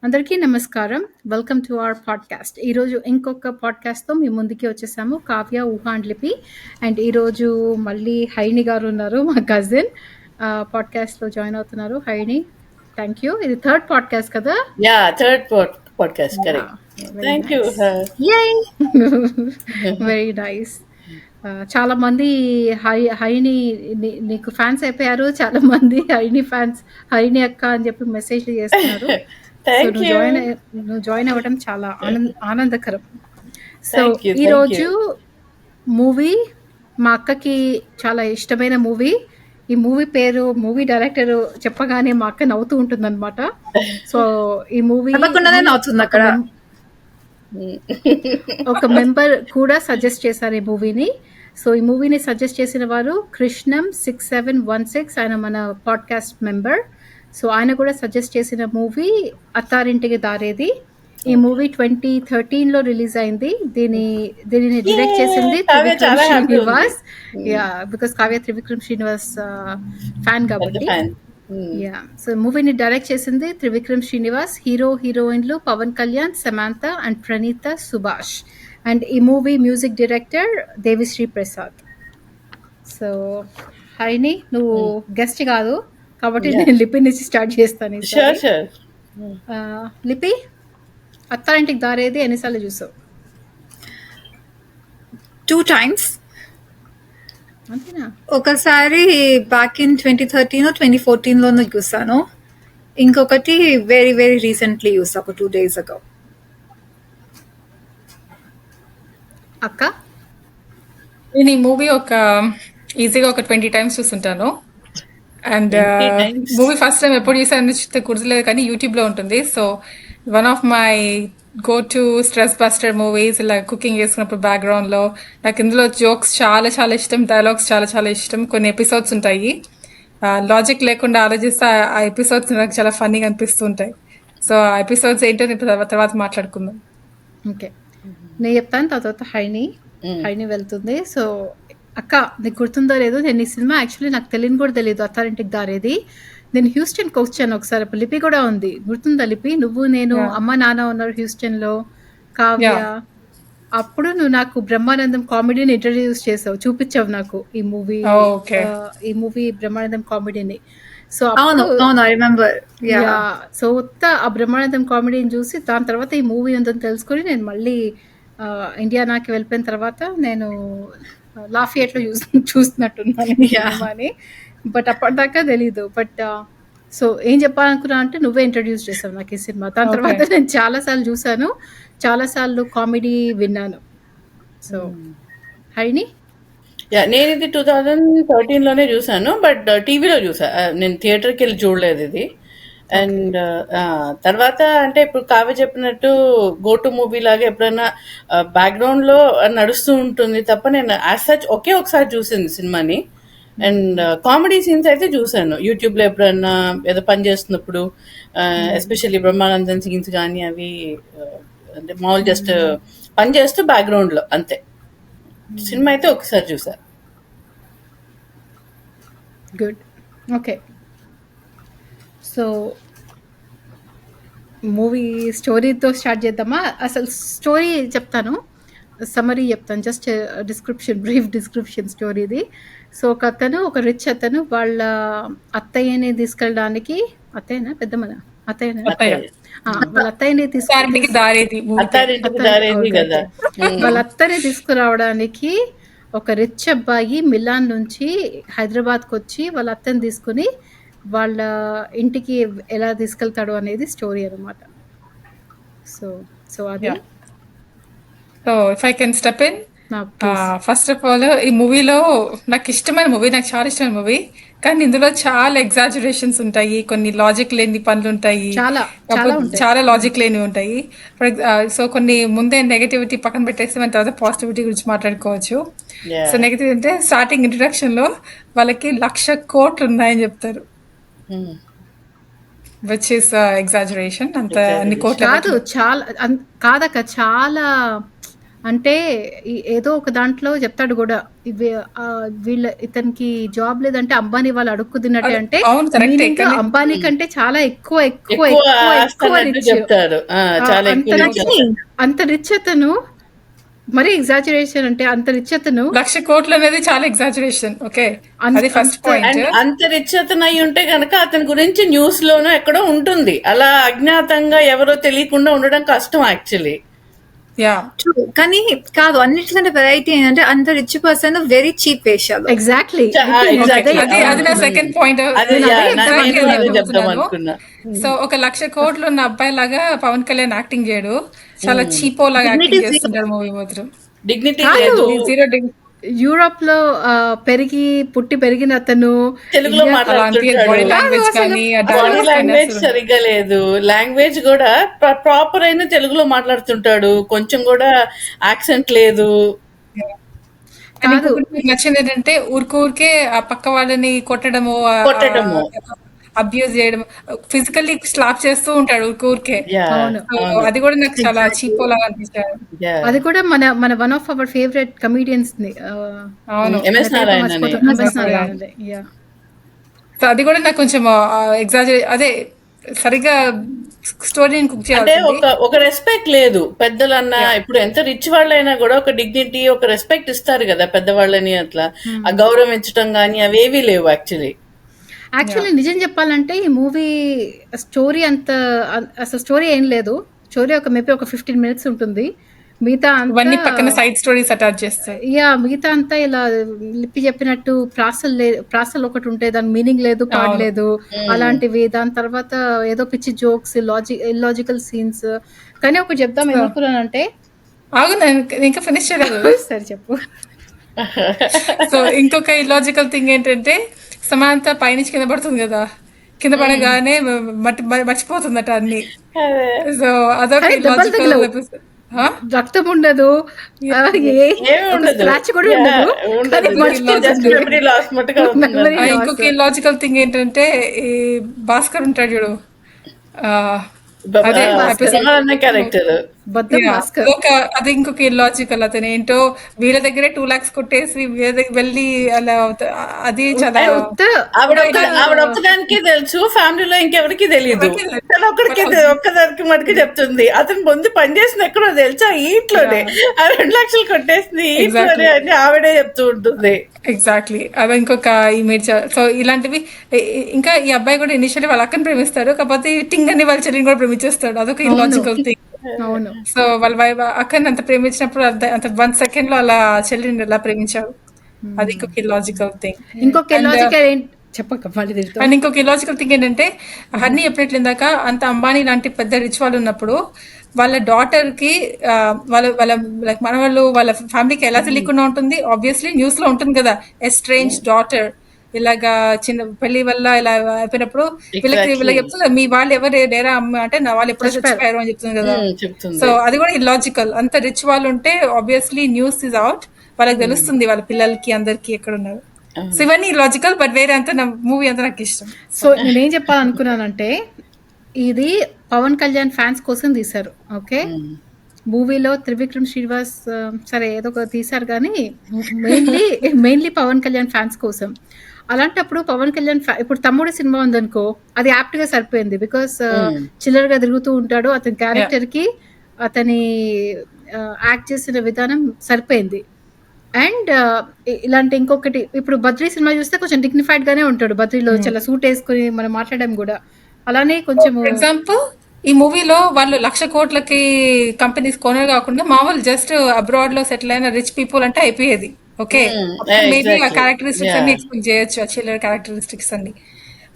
అందరికీ నమస్కారం. Welcome to our podcast. ఈరోజు ఇంకొక పాడ్‌కాస్ట్‌తో మీ ముందుకి వచ్చేసాము. కావ్య, ఊహ అండ్ లిపి. అండ్ ఈరోజు మళ్ళీ హైని గారు ఉన్నారు. మా కజిన్ పాడ్‌కాస్ట్‌లో జాయిన్ అవుతున్నారు. హైని, థ్యాంక్ యూ. ఇది థర్డ్ పాడ్‌కాస్ట్ కదా? Yeah, third podcast, correct. Very Thank you. Nice. Very nice. చాలా మంది హైని నీకు ఫ్యాన్స్ అయిపోయారు. చాలా మంది హైని ఫ్యాన్స్, హైని అక్క అని చెప్పి మెసేజ్లు చేస్తున్నారు. సో Thank నువ్వు you. జాయిన్ అవ్వడం చాలా ఆనందకరం. So Thank you. Thank ఈరోజు you. మూవీ మా అక్కకి చాలా ఇష్టమైన మూవీ. ఈ మూవీ పేరు, మూవీ డైరెక్టర్ చెప్పగానే మా అక్క నవ్వుతూ ఉంటుందన్నమాట. సో ఈ మూవీ చెప్పకుండానే నవ్వుతుంది అక్కడ. ఒక మెంబర్ కూడా సజెస్ట్ చేశారు ఈ మూవీని. సో ఈ మూవీని సజెస్ట్ చేసిన వారు కృష్ణం 6716, ఆయన మన పాడ్కాస్ట్ మెంబర్. సో ఆయన కూడా సజెస్ట్ చేసిన మూవీ అత్తారింటికి దారేది. ఈ మూవీ 2013లో రిలీజ్ అయింది. దీనిని డైరెక్ట్ చేసింది కావ్య త్రివిక్రమ్ చాలా happy ఉంది. Srinivas. Yeah, because Kavya Trivikram Srinivas fan పెద్ద కాబట్టి. fan. యా, సో మూవీని డైరెక్ట్ చేసింది త్రివిక్రమ్ శ్రీనివాస్. హీరోయిన్లు పవన్ కళ్యాణ్, సమాంత అండ్ ప్రణీత సుభాష్. అండ్ ఈ movie music director Devi Sri Prasad. So హైని, నువ్వు గెస్ట్ కాదు కాబట్టి Yeah. నేను లిపి నుంచి స్టార్ట్ చేస్తాను Sure, ఈసారి. sure. లిపి, అత్తారింటికి దారేది ఎన్నిసార్లు చూసావు? 2 times. అంతేనా? ఒకసారి బ్యాక్ ఇన్ 2013 2014 చూసాను. ఇంకొకటి వెరీ వెరీ రీసెంట్లీ చూసా, ఒక 2 days ago. అక్క, నేను ఈ మూవీ ఈజీగా ఒక 20 times చూస్తుంటాను. And 20 times. Movie first time ఎప్పుడు చూసాను గుర్తులేదు, కానీ యూట్యూబ్లో ఉంటుంది. So one of my go to stress buster movies. ఇలా కుకింగ్ చేసుకున్నప్పుడు బ్యాక్గ్రౌండ్లో నాకు ఇందులో జోక్స్ చాలా చాలా ఇష్టం, డైలాగ్స్ చాలా చాలా ఇష్టం. కొన్ని ఎపిసోడ్స్ ఉంటాయి, లాజిక్ లేకుండా ఆలోచిస్తే ఆ ఎపిసోడ్స్ నాకు చాలా ఫన్నీగా అనిపిస్తుంటాయి. సో ఆ ఎపిసోడ్స్ ఏంటో తర్వాత మాట్లాడుకుందాం. ఓకే, నేను చెప్తాను, తర్వాత హైని వెళ్తుంది. సో అక్క, నీకు గుర్తుందో లేదో, నేను ఈ సినిమా యాక్చువల్లీ నాకు తెలియని కూడా తెలియదు, అత్తారింటికి దారేది. నేను హ్యూస్టన్కి వచ్చాను ఒకసారి, అప్పుడు లిపి కూడా ఉంది. గుర్తుందా లిపి? నువ్వు, నేను, Yeah. అమ్మ నాన్న ఉన్నారు హ్యూస్టన్లో, కావ్య. Yeah. అప్పుడు నువ్వు నాకు బ్రహ్మానందం కామెడీని ఇంట్రడ్యూస్ చేసావు, చూపించావు నాకు ఈ మూవీ. Oh, okay. ఈ మూవీ బ్రహ్మానందం కామెడీని. సో అవును అవును, ఐ రిమెంబర్. సో ఆ బ్రహ్మానందం కామెడీని చూసి దాని తర్వాత ఈ మూవీ ఉందని తెలుసుకొని నేను మళ్ళీ ఇండియానాకి వెళ్ళిపోయిన తర్వాత నేను లాఫియట్లో చూస్తున్నట్టున్నాను ఈ Yeah. సినిమాని. బట్ అప్పటిదాకా తెలీదు. బట్ సో ఏం చెప్పాలనుకున్నా అంటే నువ్వే ఇంట్రడ్యూస్ చేసావు నాకు ఈ సినిమా. దాని తర్వాత నేను చాలాసార్లు చూసాను, చాలాసార్లు కామెడీ విన్నాను. సో హైని, Yeah, నేను ఇది 2013లోనే చూసాను, బట్ టీవీలో చూసా. నేను థియేటర్కి వెళ్ళి చూడలేదు ఇది. అండ్ తర్వాత అంటే ఇప్పుడు కావ్య చెప్పినట్టు గో టు మూవీ లాగా ఎప్పుడైనా బ్యాక్గ్రౌండ్లో నడుస్తూ ఉంటుంది తప్ప నేను యాజ్ సచ్ ఒకే ఒకసారి చూసింది సినిమాని. అండ్ కామెడీ సీన్స్ అయితే చూసాను యూట్యూబ్లో ఎప్పుడన్నా ఏదో పని చేస్తున్నప్పుడు, ఎస్పెషల్లీ బ్రహ్మానందన్ సీన్స్ కానీ అవి అంటే మామూలు జస్ట్ పని చేస్తూ బ్యాక్గ్రౌండ్లో అంతే. సినిమా అయితే ఒకసారి చూసా. గుడ్. ఓకే, సో మూవీ స్టోరీతో స్టార్ట్ చేద్దామా? అసలు స్టోరీ చెప్తాను, సమరీ చెప్తాను, జస్ట్ బ్రీఫ్ డిస్క్రిప్షన్ స్టోరీది. సో ఒక రిచ్ అతను వాళ్ళ అత్తయ్యని తీసుకెళ్ళడానికి, అత్తయ్యనా పెద్దమ్మనా? అత్తయ్యనా? అత్తయ్య. వాళ్ళ అత్తయ్యని అత్తారింటికి దారేది movie. అత్తారింటికి దారేది కదా. వాళ్ళ అత్తని తీసుకురావడానికి ఒక రిచ్ అబ్బాయి మిలాన్ నుంచి హైదరాబాద్కి వచ్చి వాళ్ళ అత్తని తీసుకుని వాళ్ళ ఇంటికి ఎలా తీసుకెళ్తాడు అనేది స్టోరీ అనమాట. సో అది Yeah. So if I can step in, నా please. ఫస్ట్ ఆఫ్ ఆల్ ఈ మూవీలో నాకు ఇష్టమైన మూవీ, నాకు చాలా ఇష్టమైన మూవీ, కానీ ఇందులో చాలా ఎగ్జాజరేషన్స్ ఉంటాయి, కొన్ని లాజిక్ లేని పనులు ఉంటాయి, చాలా ఉంటాయి. చాలా లాజిక్ లేనివి ఉంటాయి. సో కొన్ని ముందే నెగటివిటీ పక్కన పెట్టేసి మన తర్వాత పాజిటివిటీ గురించి మాట్లాడుకోవచ్చు. Yeah. సో నెగటివ్ అంటే స్టార్టింగ్ ఇంట్రడక్షన్ లో వాళ్ళకి 1,00,000 కోట్లు ఉన్నాయని చెప్తారు, Hmm. Which is exaggeration. అంత అన్ని కోట్లు కాదు, చాలా కాదక్క, చాలా అంటే ఏదో ఒక దాంట్లో చెప్తాడు కూడా, ఇతనికి జాబ్ లేదంటే అంబానీ వాళ్ళు అడుక్కు తిన్నట్టే, అంటే అవును, కరెక్టే. మీనింగ్ కానీ అంబానీ కంటే చాలా ఎక్కువ ఎక్కువ ఎక్కువ ఎక్కువ ఆస్తి ఎక్కువ అన్నట్టు రిచ్. చెప్తారు. చాలా అంత ఎక్కువ రిచ్, రిచ్. అంత రిచ్ అతను, మరీ ఎగ్జాజరేషన్ అంటే అంత రిచ్ అతను 1,00,000 కోట్లు అనేది చాలా ఎగ్జాజరేషన్. ఓకే, అది ఫస్ట్ అంత పాయింట్. అండ్ అంత రిచ్ అతను అయి ఉంటే గనక అతని గురించి న్యూస్ లోనో ఎక్కడో ఉంటుంది. అలా అజ్ఞాతంగా ఎవరో తెలియకుండా ఉండడం కష్టం యాక్చువల్లీ. Yeah, True. కానీ కాదు, అన్నిటికంటే వెరైటీ ఏంటంటే అంత రిచ్ పర్సన్ వెరీ చీప్ వేషాలు. Exactly exactly. అది నా సెకండ్ పాయింట్. అదే నేను అదే నేను అదే చెప్దాం చెప్తున్నాను. అనుకున్నా. సో ఒక 1,00,000 కోట్లు ఉన్న అబ్బాయి లాగా పవన్ కళ్యాణ్ యాక్టింగ్ చేయడు, చాలా చీపో లాగా యాక్టింగ్ Dignity zero. చేస్తుంటాడు మూవీ మాత్రం. డిగ్నిటీ కాదు. లేదు. జీరో యూరోప్ లో పుట్టి పెరిగిన అతను తెలుగులో ఇండియా- మాట్లాడుతుంటాడు. బాడీ లాంగ్వేజ్ అసలు కానీ ఆ బాడీ dialogues కానీ లాంగ్వేజ్ అసలు సరిగ్గా లేదు. లాంగ్వేజ్ కూడా ప్రాపర్ అయిన తెలుగులో మాట్లాడుతుంటాడు. కొంచెం కూడా యాక్సెంట్ లేదు. అండ్ ఇంకొకటి మీకు నచ్చింది ఏంటంటే ఊరికే ఆ పక్క వాళ్ళని కొట్టడము, అబ్యూజ్ చేయడం, ఫిజికల్లీ స్లాప్ చేస్తూ ఉంటాడు ఊరికే. Yeah, అవును. So, అది కూడా నాకు చాలా చీపో లాగా అనిపించాడు. yeah. అది కూడా మన one of our favourite comedians ని, అవును. MS Narayana MS నారాయణదే. Yeah. So అది కూడా నాకు కొంచెం అదే సరిగ్గా స్టోరీని కుక్ అంటే చేయాలి. ఒక రెస్పెక్ట్ లేదు పెద్దలన్నా. ఇప్పుడు ఎంత రిచ్ వాళ్ళైనా కూడా ఒక డిగ్నిటీ, ఒక రెస్పెక్ట్ ఇస్తారు కదా పెద్దవాళ్ళని. అట్లా ఆ గౌరవించడం గానీ అవేవీ లేవు యాక్చువల్లీ. నిజం చెప్పాలంటే ఈ మూవీ స్టోరీ అసలు స్టోరీ ఏం లేదు. స్టోరీ మేబీ ఒక 15 minutes ఉంటుంది. మిగతా ఇవన్నీ పక్కన సైడ్ స్టోరీస్ అటాచ్ చేస్తారు. మిగతా అంతా ఇలా లిప్పి చెప్పినట్టు ప్రాసలు ఒకటి ఉంటాయి, దాని మీనింగ్ లేదు, పాడలేదు, అలాంటివి. దాని తర్వాత ఏదో పిచ్చి జోక్స్, ఇల్లాజికల్ సీన్స్. కానీ ఒకటి చెప్దాం ఏమనుకున్నానంటే, ఆగు, నేను ఇంకా ఫినిష్ చేయలేదు. సరే చెప్పు. సో ఇంకొక ఇలాజికల్ థింగ్ ఏంటంటే, సమాంత పైనుంచి కింద పడుతుంది కదా, కింద పడగానే మర్చిపోతుందట అన్ని. సో అదొక ఇలాజికల్. రక్తం ఉండదు, స్క్రాచ్ కూడా ఉండదు. ఇంకొక ఇలాజికల్ థింగ్ ఏంటంటే, ఈ భాస్కర్ ఉంటాడు చూడు, అదే క్యారెక్టర్ అది ఇంకొక ఇల్లాజికల్. అతను ఏంటో వీళ్ళ దగ్గరే 2 lakhs కొట్టేసి వీళ్ళ దగ్గర వెళ్ళి అలా, అది చాలా ఆవిడ ఒక్కదానికే తెలుసు, ఫ్యామిలీలో ఇంకెవరికి తెలియదు. ఒక్కదానికి మటుకు చెప్తుంది. అతను ముందు పనిచేసిన ఎక్కడో తెలుసా, ఈ ఇంట్లోనే 2 lakhs కొట్టేసింది ఈ ఇంట్లోనే అని ఆవిడే చెప్తూ ఉంటుంది. ఎగ్జాక్ట్లీ, అది ఇంకొక ఇమేజ్. సో ఇలాంటివి. ఇంకా ఈ అబ్బాయి కూడా ఇనిషియల్లీ వాళ్ళ అక్కని ప్రేమిస్తాడు, కాకపోతే టింగ్ అని వాళ్ళ చెల్లిని కూడా ప్రేమించేస్తాడు. అదొక ఇల్లాజికల్ థింగ్. అవును. సో వాళ్ళ అక్కని అంత ప్రేమించినప్పుడు అంత 1 second లో అలా చెల్లిని ఎలా ప్రేమించాడు, అది ఇంకొక ఇల్లాజికల్ థింగ్. ఇంకొక ఇల్లాజికల్ అండ్ ఇంకొక ఇలాజికల్ థింగ్ ఏంటంటే, హర్ని చెప్పినట్లు ఇందాక, అంత అంబానీ లాంటి పెద్ద రిచ్ వాళ్ళు ఉన్నప్పుడు వాళ్ళ డాటర్ కి వాళ్ళ లైక్ మనవాళ్ళు వాళ్ళ ఫ్యామిలీకి ఎలా తెలియకుండా ఉంటుంది. ఆబ్వియస్లీ న్యూస్ లో ఉంటుంది కదా, ఎస్ట్రేంజ్ డాటర్ ఇలాగా చిన్న పెళ్లి వల్ల ఇలా అయిపోయినప్పుడు వీళ్ళకి చెప్తుంది, మీ వాళ్ళు ఎవరు లేరా అమ్మ అంటే, నా వాళ్ళు ఎప్పుడో చచ్చిపోయారు అని చెప్తుంది కదా. సో అది కూడా ఇల్లాజికల్. అంత రిచ్ వాళ్ళు ఉంటే ఆబ్వియస్లీ న్యూస్ ఇస్ అవుట్, వాళ్ళకి తెలుస్తుంది వాళ్ళ పిల్లలకి అందరికి ఎక్కడ ఉన్నారు. సో ఇవన్నీ లాజికల్, బట్ వేరే అంతా నా మూవీ అంతా నాకు ఇష్టం. సో నేనేం చెప్పాలనుకున్నానంటే, ఇది పవన్ కళ్యాణ్ ఫ్యాన్స్ కోసం తీశారు. ఓకే, మూవీలో త్రివిక్రమ్ శ్రీనివాస్ సరే ఏదో ఒక తీశారు, కానీ మెయిన్లీ పవన్ కళ్యాణ్ ఫ్యాన్స్ కోసం. అలాంటప్పుడు పవన్ కళ్యాణ్ ఇప్పుడు తమ్ముడు సినిమా ఉందనుకో, అది యాప్ట్ గా సరిపోయింది. బికాస్ చిల్లరగా తిరుగుతూ ఉంటాడు, అతని క్యారెక్టర్ కి అతని యాక్ట్ చేసిన విధానం సరిపోయింది. అండ్ ఇలాంటి ఇంకొకటి, ఇప్పుడు బద్రీ సినిమా చూస్తే కొంచెం డిగ్నిఫైడ్ గానే ఉంటాడు. బద్రీలో చాలా సూట్ వేసుకుని మనం మాట్లాడడం కూడా అలానే కొంచెం. ఎగ్జాంపుల్, ఈ మూవీలో వాళ్ళు 1,00,000 కోట్లకి కంపెనీస్ కొనరు కాకుండా మామూలు జస్ట్ అబ్రాడ్ లో సెటిల్ అయిన రిచ్ పీపుల్ అంటే అయిపోయేది. ఓకే, మేబీ ఆ క్యారెక్టరిస్టిక్స్ అన్ని ఎక్స్పెక్ట్ చేయొచ్చు, ఆ చిల్లర క్యారెక్టరిస్టిక్స్ అన్ని.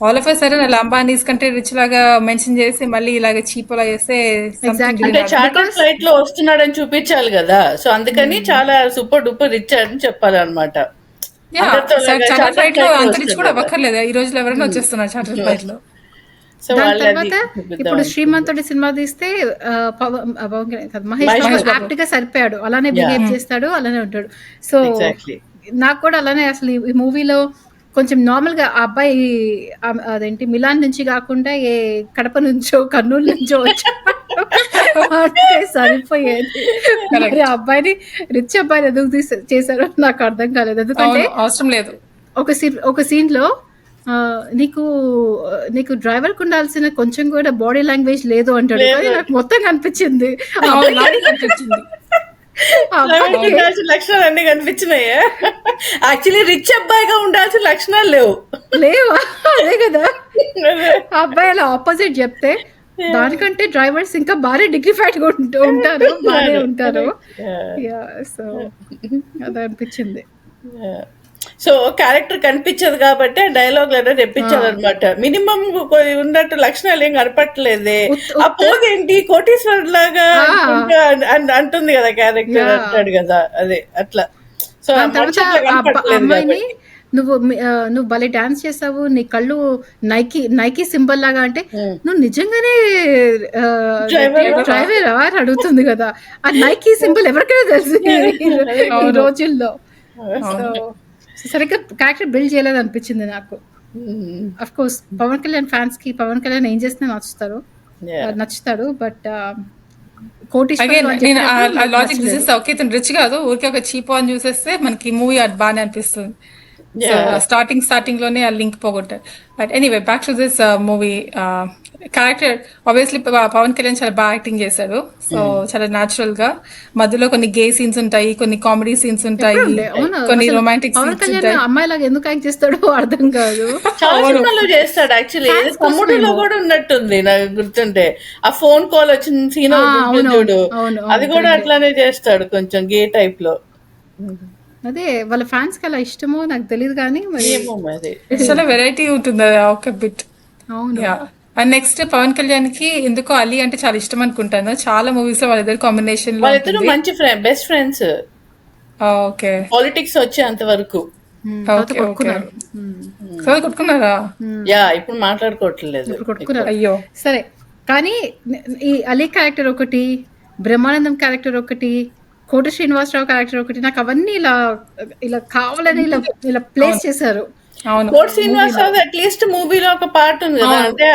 ఆల్ ఆఫ్ సరే అలా అంబానీస్ కంటే రిచ్ లాగా మెన్షన్ చేసి మళ్ళీ ఇలాగ చీప్ లా చేస్తే, చార్టర్ ఫ్లైట్ లో వస్తున్నాడని చూపించాలి కదా. సో అందుకని చాలా సూపర్ డూపర్ రిచ్ అని చెప్పాలన్నమాట. చార్టర్ ఫ్లైట్ లో అంత రిచ్ కూడా అవ్వక్కర్లేదు, ఈ రోజులో ఎవరైనా వచ్చేస్తున్నారు చార్టర్ ఫ్లైట్ లో. దాని తర్వాత ఇప్పుడు శ్రీమంతుడి సినిమా తీస్తే మహేష్ యాప్ట్ గా సరిపోయాడు, అలానే బిహేవ్ చేస్తాడు, అలానే ఉంటాడు. సో నాకు కూడా అలానే అసలు ఈ మూవీలో కొంచెం నార్మల్ గా ఆ అబ్బాయి అదేంటి మిలాన్ నుంచి కాకుండా ఏ కడప నుంచో కర్నూలు నుంచో అంటే సరిపోయేది. మరి ఆ అబ్బాయిని రిచ్ అబ్బాయిని ఎందుకు చేశారో నాకు అర్థం కాలేదు. ఎందుకంటే అవసరం లేదు. ఒక సీన్‌లో నీకు నీకు డ్రైవర్‌కి ఉండాల్సిన కొంచెం కూడా బాడీ లాంగ్వేజ్ లేదు అంటాడు. కానీ నాకు మొత్తం కనిపించింది. నాకు అనిపించింది. ఉండాల్సిన లక్షణాలు అన్ని కనిపించినాయా? యాక్చువల్లీ రిచ్ అబ్బాయిగా ఉండాల్సిన లక్షణాలు లేవు. లేవా? అదే కదా. ఆ అబ్బాయి అలా ఆపోజిట్ చెప్తే దానికంటే డ్రైవర్స్ ఇంకా బాగా డిగ్నిఫైడ్ గా ఉంటారు, బాగానే ఉంటారు. సో అది అనిపించింది. సో క్యారెక్టర్ కనిపించదు కాబట్టి డైలాగ్ లెటర్ తెప్పించారు అనమాట. మినిమం ఉన్నట్టు లక్షణాలు ఏం కనపట్లేదే. ఆ పోజ్ ఏంటి కోటీశ్వరుడు లాగా అంటుంది కదా క్యారెక్టర్ అంటాడు కదా, అదే అట్లా. సో అమ్మాయిని నువ్వు భలే డాన్స్ చేసావు, నీ కళ్ళు నైకీ సింబల్ లాగా అంటే నువ్వు నిజంగానే డ్రైవరా అని అడుగుతుంది కదా. ఆ నైకీ సింబల్ ఎవరికైనా తెలుసు ఈ రోజుల్లో. సరిగ్గా క్యారెక్టర్ బిల్డ్ చేయలేదు అనిపించింది నాకు. Of course Pawan Kalyan fans కి పవన్ కళ్యాణ్ ఏం చేసినా నచ్చుతాడు. బట్ లాజిక్ చూసేస్తే ఓకే ఇతను రిచ్ కాదు, ఊరికే ఒక చీప్ అని చూసేస్తే మనకి మూవీ బాగానే అనిపిస్తుంది. స్టార్టింగ్ లోనే ఆ లింక్ పోగొట్టారు. But anyway back to this movie. Character obviously Pawan Kalyan చాలా బాగా యాక్టింగ్ చేశారు. సో చాలా న్యాచురల్ గా మధ్యలో కొన్ని గే సీన్స్ ఉంటాయి, కొన్ని కామెడీ సీన్స్ ఉంటాయి, కొన్ని రొమాంటిక్ సీన్స్ ఉంటాయి. అమ్మాయిలాగా ఎందుకు యాక్ట్ చేస్తాడో అర్థం కాదు. చాలా చేస్తాడు యాక్చువల్లీ. తమ్ముడులో కూడా ఉన్నట్టుంది నాకు గుర్తుంటే. ఆ ఫోన్ కాల్ వచ్చిన సీన్ చూడు, అది కూడా అట్లానే చేస్తాడు కొంచెం గే టైప్ లో. అదే వాళ్ళ ఫ్యాన్స్ కి అలా ఇష్టమో నాకు తెలియదు కానీ చాలా వెరైటీ ఉంటుంది ఒక బిట్. అవును. అండ్ నెక్స్ట్ పవన్ కళ్యాణ్ కి ఎందుకో అలీ అంటే చాలా ఇష్టం అనుకుంటాను. చాలా మూవీస్ లో వాళ్ళిద్దరు కాంబినేషన్ లో మంచి బెస్ట్ ఫ్రెండ్స్. ఓకే, పాలిటిక్స్ వచ్చేంత వరకు కొట్టుకున్నారా? యా, ఇప్పుడు మాట్లాడుకోవట్లేదు. అయ్యో సరే. కానీ ఈ అలీ క్యారెక్టర్ ఒకటి, బ్రహ్మానందం క్యారెక్టర్ ఒకటి, కోట శ్రీనివాసరావు క్యారెక్టర్ ఒకటి, నాకు అవన్నీ ఇలా కావాలని ఇలా ప్లేస్ చేశారు. కోట శ్రీనివాసరావు అట్లీస్ట్ మూవీలో ఒక పార్ట్ ఉంది కదా, అంటే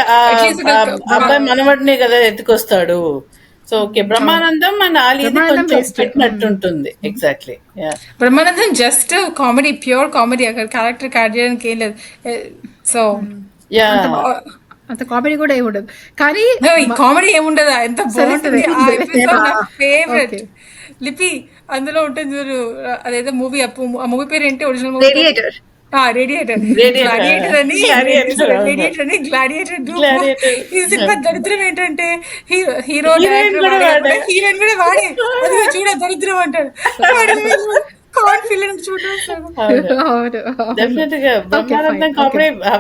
అబ్బాయి మనవడినే కదా ఎత్తుకొస్తాడు. సో ఓకే, బ్రహ్మానందం మన ఆలీది కొంచెం పెట్టినట్టుంటుంది. Exactly. Brahmanandam just comedy, pure comedy, అక్కడ క్యారెక్టర్ యాడ్ చేయడానికి ఏం లేదు. సో అంత కామెడీ కూడా ఏముండదు. కానీ కామెడీ ఏముండదు, ఎంత బాగుంటుంది. ఫేవరెట్ లిపి అందులో ఉంటుంది చూడు, అదేదో మూవీ, ఆ మూవీ పేరు ఏంటి ఒరిజినల్ మూవీ? రేడియేటర్ అని గ్లాడియేటర్. ఈ సినిమా దరిద్రం ఏంటంటే హీరో హీరోయిన్ కూడా వాడే, అది చూడ దరిద్రం అంటాడు.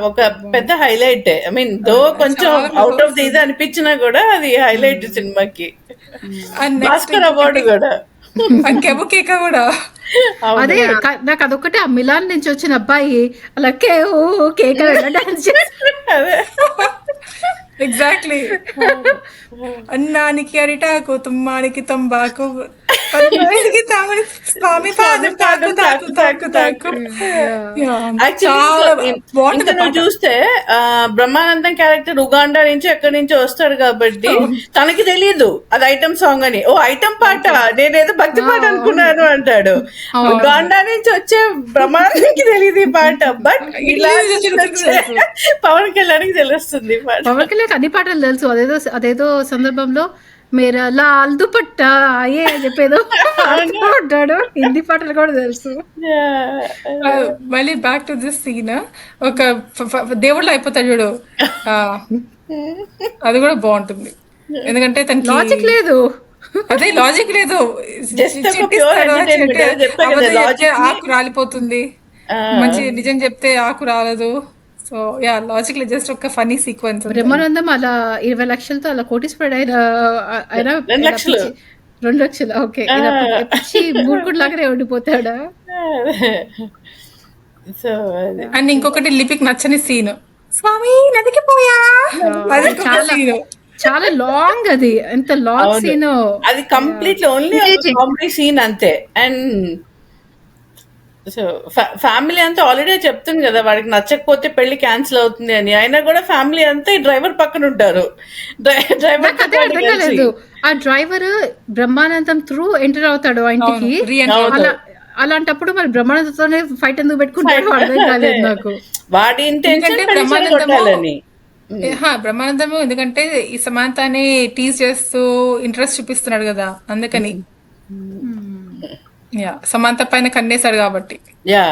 ఒక పెద్ద హైలైట్. ఐ మీన్ దో కొంచెం అవుట్ ఆఫ్ ది ఇది అనిపించినా కూడా అది హైలైట్ సినిమాకి. భాస్కర్ అవార్డు కూడా, కేక కూడా. అదే నాకు అదొకటి, ఆ మిలాన్ నుంచి వచ్చిన అబ్బాయి అలా కేక డాన్స్ చేస్తాడు. ఎగ్జాక్ట్లీ. అన్నానికి అరిటాకు, తుమ్మానికి తంబాకు, స్వామి పాదం తాకు తాకు తాకు తాకు. నువ్వు చూస్తే బ్రహ్మానందం క్యారెక్టర్ ఉగాండా నుంచి ఎక్కడి నుంచి వస్తాడు కాబట్టి తనకి తెలియదు అది ఐటమ్ సాంగ్ అని. ఓ ఐటమ్ పాట, నేనేదో భక్తి పాట అనుకున్నాను అంటాడు. ఉగాండా నుంచి వచ్చే బ్రహ్మానందంకి తెలియదు ఈ పాట, బట్ ఇలా పవన్ కళ్యాణ్కి తెలుస్తుంది. పవన్ కళ్యాణ్ అన్ని పాటలు తెలుసు. అదేదో సందర్భంలో మేరా లాల్ దుపట్టా అయ్యే చెప్పేదో ఉంటాడు. హిందీ పాటలు కూడా తెలుసు. మళ్ళీ బ్యాక్ టు దిస్ సీన్, ఒక దేవుళ్ళు అయిపోతాడు చూడు, అది కూడా బాగుంటుంది. ఎందుకంటే తనకి లాజిక్ లేదు. అదే లాజిక్ లేదు. ఆకు రాలిపోతుంది, మంచి నిజం చెప్తే ఆకు రాలదు. సో యా, లాజిక్ జస్ట్ ఒక ఫనీ సీక్వెన్స్. బ్రహ్మానందం అలా 20 లక్షలతో అలా కోటీశ్వరుడు అయినా 2 లక్షలు ఓకే మూడుకుడు లాగానే ఉండిపోతాడా. అండ్ ఇంకొకటి లిపిక్ నచ్చని సీన్, స్వామి నదికి పోయా, చాలా లాంగ్, అది ఎంత లాంగ్ సీన్. అది కంప్లీట్లీ ఓన్లీ కామెడీ సీన్ అంతే. అండ్ సో ఫ్యామిలీ అంతా ఆల్రెడీ చెప్తుంది కదా వాడికి నచ్చకపోతే పెళ్లి క్యాన్సిల్ అవుతుంది అని, అయినా కూడా ఫ్యామిలీ అంతా ఈ డ్రైవర్ పక్కన ఉంటారు. డ్రైవర్ నాకు అదే అర్థం కాలేదు. ఆ డ్రైవర్ బ్రహ్మానందం త్రూ ఎంటర్ అవుతాడు ఆ ఇంటికి. అలా అలాంటప్పుడు మరి బ్రహ్మానందంతోనే ఫైట్ ఎందుకు పెట్టుకుంటాడు అర్థం కాలేదు నాకు. వాడి ఇంటెన్షన్ కొట్టాలని. బ్రహ్మానందము ఎందుకంటే ఈ సమాంతాన్ని టీజ్ చేస్తూ ఇంట్రెస్ట్ చూపిస్తున్నాడు కదా, అందుకని సమాంత పైన కన్నేశాడు కాబట్టి. యా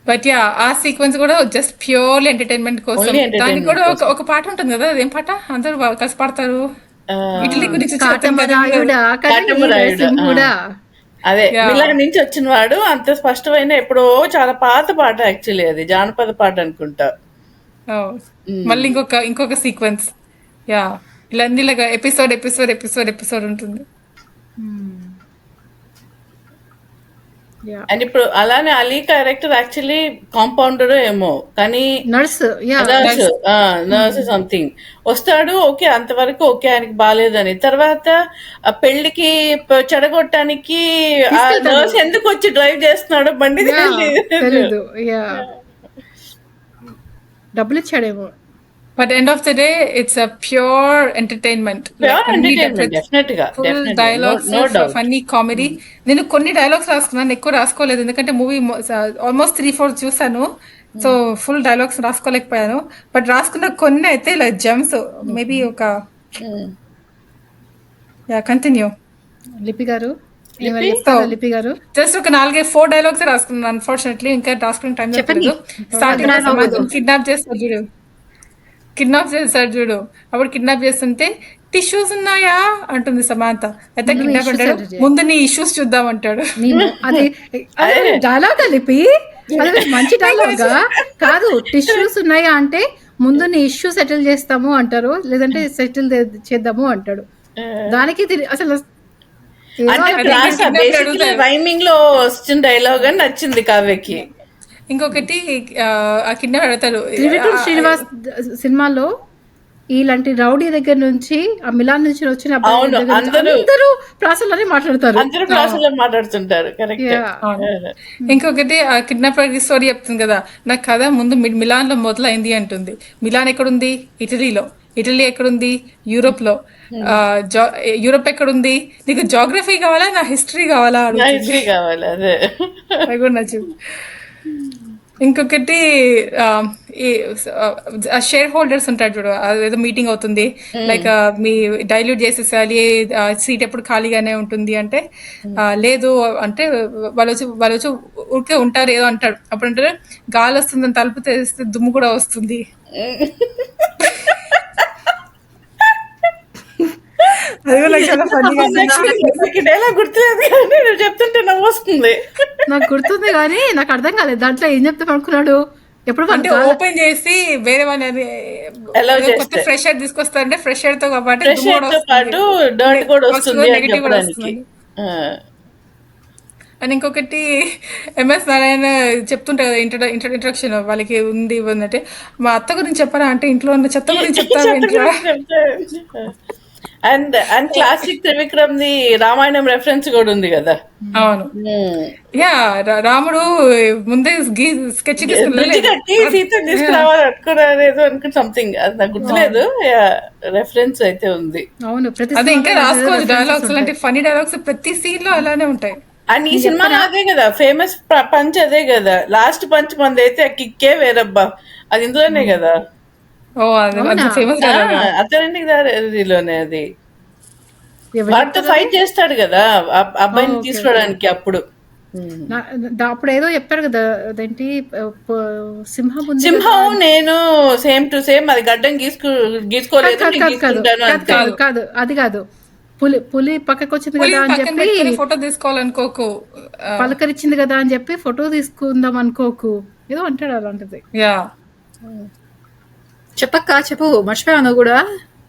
బట్ ఆ సీక్వెన్స్ కూడా జస్ట్ ప్యూర్లీ ఎంటర్టైన్మెంట్ కోసం. దానికి కూడా ఒక పాట ఉంటుంది కదా, అదేం పాట అందరూ కలిసి పాడతారు, ఇటలీ గురించి అదే ఇలాగ నుంచి వచ్చిన వాడు. అంత స్పష్టమైన ఎప్పుడో చాలా పాత పాట యాక్చువల్లీ, అది జానపద పాట అనుకుంటా. మళ్ళీ ఇంకొక సీక్వెన్స్ ఇలా అన్ని ఇలాగా ఎపిసోడ్ ఉంటుంది. అండ్ ఇప్పుడు అలానే అలీ క్యారెక్టర్ యాక్చువల్లీ కాంపౌండర్ ఏమో, కానీ నర్స్ సంథింగ్ వస్తాడు. ఓకే అంతవరకు ఓకే ఆయనకి బాగాలేదని, తర్వాత ఆ పెళ్లికి చెడగొట్టడానికి ఆ నర్స్ ఎందుకు వచ్చి డ్రైవ్ చేస్తున్నాడు బండి తెలీదు. డబ్బులు ఇచ్చాడేమో. But end of the day, it's a pure entertainment. Full dialogues, funny comedy. నేను కొన్ని డైలాగ్స్ రాసుకున్నాను, ఎక్కువ రాసుకోలేదు ఎందుకంటే మూవీ ఆల్మోస్ట్ 3-4 చూసాను. సో ఫుల్ డైలాగ్స్ రాసుకోలేకపోయాను. బట్ రాసుకున్న కొన్ని అయితే లైక్ జెమ్స్. మేబీ ఒక కంటిన్యూ లిపి గారు జస్ట్ ఒక 4 డైలాగ్స్ రాసుకున్నాను. అన్ఫార్చునేట్లీ ఇంకా రాసుకునే టైం చెప్పలేదు. స్టార్టింగ్ కిడ్నాప్ చేస్తాడు చూడు, అప్పుడు కిడ్నాప్ చేస్తుంటే టిష్యూస్ ఉన్నాయా అంటుంది సమాంత. అయితే కిడ్నాప్ అంటాడు, ముందు నీ ఇష్యూస్ చూద్దాం అంటాడు. అది డైలాగ్ లిపి, అది మంచి డైలాగ్ కాదు. టిష్యూస్ ఉన్నాయా అంటే ముందు నీ ఇష్యూ సెటిల్ చేస్తాము అంటారు, లేదంటే సెటిల్ చేద్దాము అంటాడు. దానికి అసలు రైమింగ్ లో వచ్చిన డైలాగ్ అని నచ్చింది కావ్యకి. ఇంకొకటి ఆ కిడ్నాప్ అడతాడు త్రివిక్రమ్ శ్రీనివాస్ సినిమాలో, ఇలాంటి రౌడీ దగ్గర నుంచి ఆ మిలాన్ నుంచి వచ్చిన అందరూ ప్రాసలోనే మాట్లాడుతుంటారు. ఇంకొకటి ఆ కిడ్నాప్ స్టోరీ చెప్తుంది కదా, నాకు కథ ముందు మిలాన్ లో మొదలైంది అంటుంది. మిలాన్ ఎక్కడుంది? ఇటలీలో. ఇటలీ ఎక్కడుంది? యూరోప్ లో. యూరోప్ ఎక్కడుంది? నీకు జాగ్రఫీ కావాలా నా హిస్టరీ కావాలా? అది కూడా నచ్చింది. ఇంకొకటి షేర్ హోల్డర్స్ ఉంటాడు చూడు, అదేదో మీటింగ్ అవుతుంది, లైక్ మీ డైల్యూట్ చేసేసాలి, సీట్ ఎప్పుడు ఖాళీగానే ఉంటుంది అంటే, లేదు అంటే వాళ్ళు వచ్చి ఊరికే ఉంటారు ఏదో అంటాడు. అప్పుడు అంటారు గాలి వస్తుందని తలుపు తెరిస్తే దుమ్ము కూడా వస్తుంది. చెప్తుంటే నవ్వు వస్తుంది. నాకు గుర్తుంది కానీ నాకు అర్థం కాలేదు దాంట్లో ఏం చెప్తాం అనుకున్నాడు. ఎప్పుడు అంటే ఓపెన్ చేసి వేరే వాళ్ళని కొత్త ఫ్రెష్ ఎయిర్ తీసుకొస్తారంటే ఫ్రెష్ ఎయిర్ తో పాటు నెగిటివ్ కూడా వస్తుంది. అండ్ ఇంకొకటి ఎంఎస్ నారాయణ చెప్తుంటారు కదా ఇంట్రడక్షన్ వాళ్ళకి ఉంది అంటే, మా అత్త గురించి చెప్పారా అంటే ఇంట్లో ఉన్న చెత్త గురించి చెప్తారు. And classic Trivikram the Ramayanam reference కూడా ఉంది కదా. అవును, రాముడు ముందే స్కెచ్ తీసుకురావాలి అనుకున్నారు సంథింగ్, అది నాకు గుర్తులేదు. రెఫరెన్స్ అయితే ఉంది. అవును, అదే ఇంకా రాసుకోవచ్చు డైలాగ్స్, అలాంటి ఫనీ డైలాగ్స్ ప్రతి సీన్ లో అలానే ఉంటాయి. అండ్ ఈ సినిమా అదే కదా ఫేమస్ పంచ్, అదే కదా లాస్ట్ పంచ్ మంది అయితే కిక్కే వేరబ్బా, అది ఇందులోనే కదా. అతనింటికి దారిలోనే అది వాటితో ఫైట్ చేస్తాడు కదా అబ్బాయిని తీసుకోవడానికి. అప్పుడు ఏదో చెప్తాడు కదా, అదేంటి సింహం నేను సేమ్ టు సేమ్, అది గడ్డం గీసుకోలేదు కాదు, అది కాదు. పులి పక్కకు వచ్చింది కదా అని చెప్పి ఫోటో తీసుకోవాలనుకోకు, పలకరించింది కదా అని చెప్పి ఫోటో తీసుకుందాం అనుకోకు, ఏదో అంటాడు అలాంటిది. చెప్పు మర్చిపోయాను కూడా.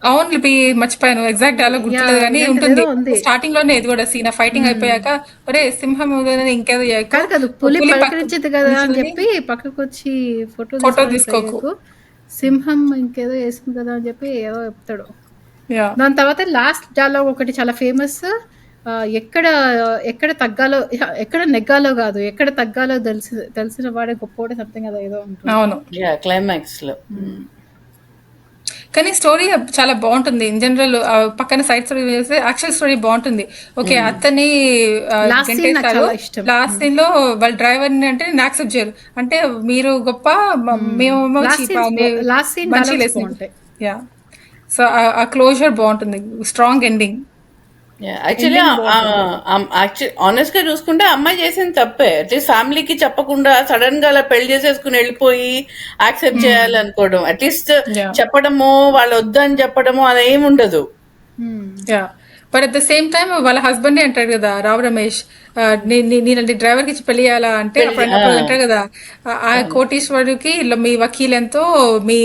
అవును లిపి మర్చిపోయాను, ఎగ్జాక్ట్ డైలాగ్ గుర్తులేదు కానీ ఉంటుంది స్టార్టింగ్ లోనే. ఇది కూడా సీన్ ఫైటింగ్ అయిపోయాక ఒరే సింహం ఇంకేదో కాదు పులి పలకరించింది కదా అని చెప్పి పక్కకు వచ్చి ఫోటో తీసుకోకు, సింహం ఇంకేదో వేసింది కదా అని చెప్పి ఏదో చెప్తాడు. దాని తర్వాత లాస్ట్ డైలాగ్ ఒకటి చాలా ఫేమస్, ఎక్కడ ఎక్కడ తగ్గాలో ఎక్కడ నెగ్గాలో కాదు, ఎక్కడ తగ్గాలో తెలిసిన వాడే గొప్పోడే సంథింగ్ అదో ఏదో ఉంటుంది. అవును. క్లైమాక్స్ లో కానీ స్టోరీ చాలా బాగుంటుంది ఇన్ జనరల్. పక్కన సైడ్ స్టోరీ వేస్తే యాక్చువల్ స్టోరీ బాగుంటుంది. ఓకే, అతన్ని Last scene నాకు చాలా ఇష్టం. లాస్ట్ సీన్ లో వాళ్ళ డ్రైవర్ ని అంటే యాక్సెప్ట్ చేయరు, అంటే మీరు గొప్ప మేము Last scene dialogues బాగుంటాయి. యా. సో ఆ క్లోజర్ బాగుంటుంది, స్ట్రాంగ్ ఎండింగ్. యాక్చువల్లీ ఆనెస్ట్ గా చూసుకుంటే అమ్మాయి చేసిన తప్పే. అట్లీస్ట్ ఫ్యామిలీకి చెప్పకుండా సడన్ గా అలా పెళ్లి చేసేసుకుని వెళ్ళిపోయి యాక్సెప్ట్ చేయాలనుకోవడం, అట్లీస్ట్ Yeah. చెప్పడమో వాళ్ళు వద్దని చెప్పడమో అలా ఏమి ఉండదు. Yeah, but at the same time వాళ్ళ హస్బెండ్ అంటాడు కదా, రావు రమేష్, నేను డ్రైవర్ కి ఇచ్చి పెళ్లి చేయాలా అంటే అప్పుడు అంటారు కదా, ఆ కోటీశ్వరుడికి మీ వకీల్ ఎంతో, మీ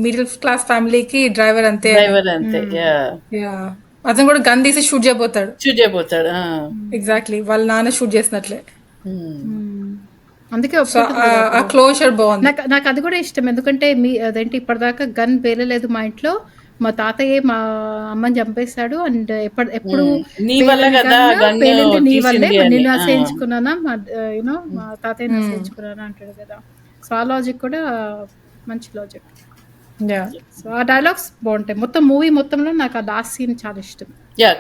మిడిల్ క్లాస్ ఫ్యామిలీకి డ్రైవర్ అంతే. డ్రైవర్ అంతే. యా, అతను కూడా గన్ తీసి షూట్ చేయబోతాడు. చూడబోతాడు. ఎగ్జాక్ట్లీ, వాళ్ళ నాన్న షూట్ చేసినట్లే. అందుకే సో ఆ క్లోజర్ బాగుంది. నాకు అది కూడా ఇష్టం, ఎందుకంటే అదేంటి ఇప్పటిదాకా గన్ పేలలేదు మా ఇంట్లో, మా తాతయ్య మా అమ్మని చంపేశాడు, అండ్ ఎప్పుడు నీ వల్ల కదా gun పేలింది నీ వల్లే, తీసింది అని. నేను ఆశ్రయించుకున్నానా, యూనో మా తాతయ్యని ఆశ్రయించుకున్నానా అంటాడు కదా. సో ఆ లాజిక్ కూడా మంచి లాజిక్. యా, సో ఆ డైలాగ్స్ బాగుంటాయి. మొత్తం మూవీ మొత్తంలో నాకు ఆ లాస్ట్ సీన్ చాలా ఇష్టం.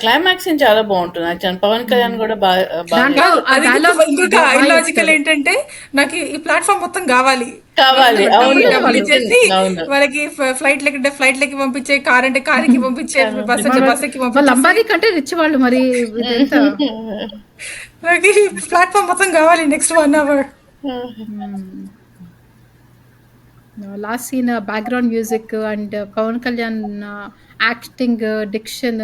క్లైమాక్స్ చాలా బాగుంటుంది. యాక్చువల్ పవన్ కళ్యాణ్ కూడా దాంట్లో ఆ dialogue ఇంకొక బాగా ఇలాజికల్ చెప్తాడు. ఏంటంటే, నాకు ఈ ప్లాట్ఫామ్ మొత్తం కావాలి. కావాలి. అవును, డబ్బులు ఇచ్చేసి అవును. వాళ్ళకి ఫ్లైట్ లెక్కి పంపించే, కార్ అంటే కార్కి పంపించే, బస్ అంటే బస్కి వాళ్ళ పంపించే, అంబానీ కంటే రిచ్ వాళ్ళు మరి ఇదంతా. నాకు ఈ ప్లాట్ఫామ్ మొత్తం కావాలి next 1 hour. Last scene background music and Pawan Kalyan acting, diction,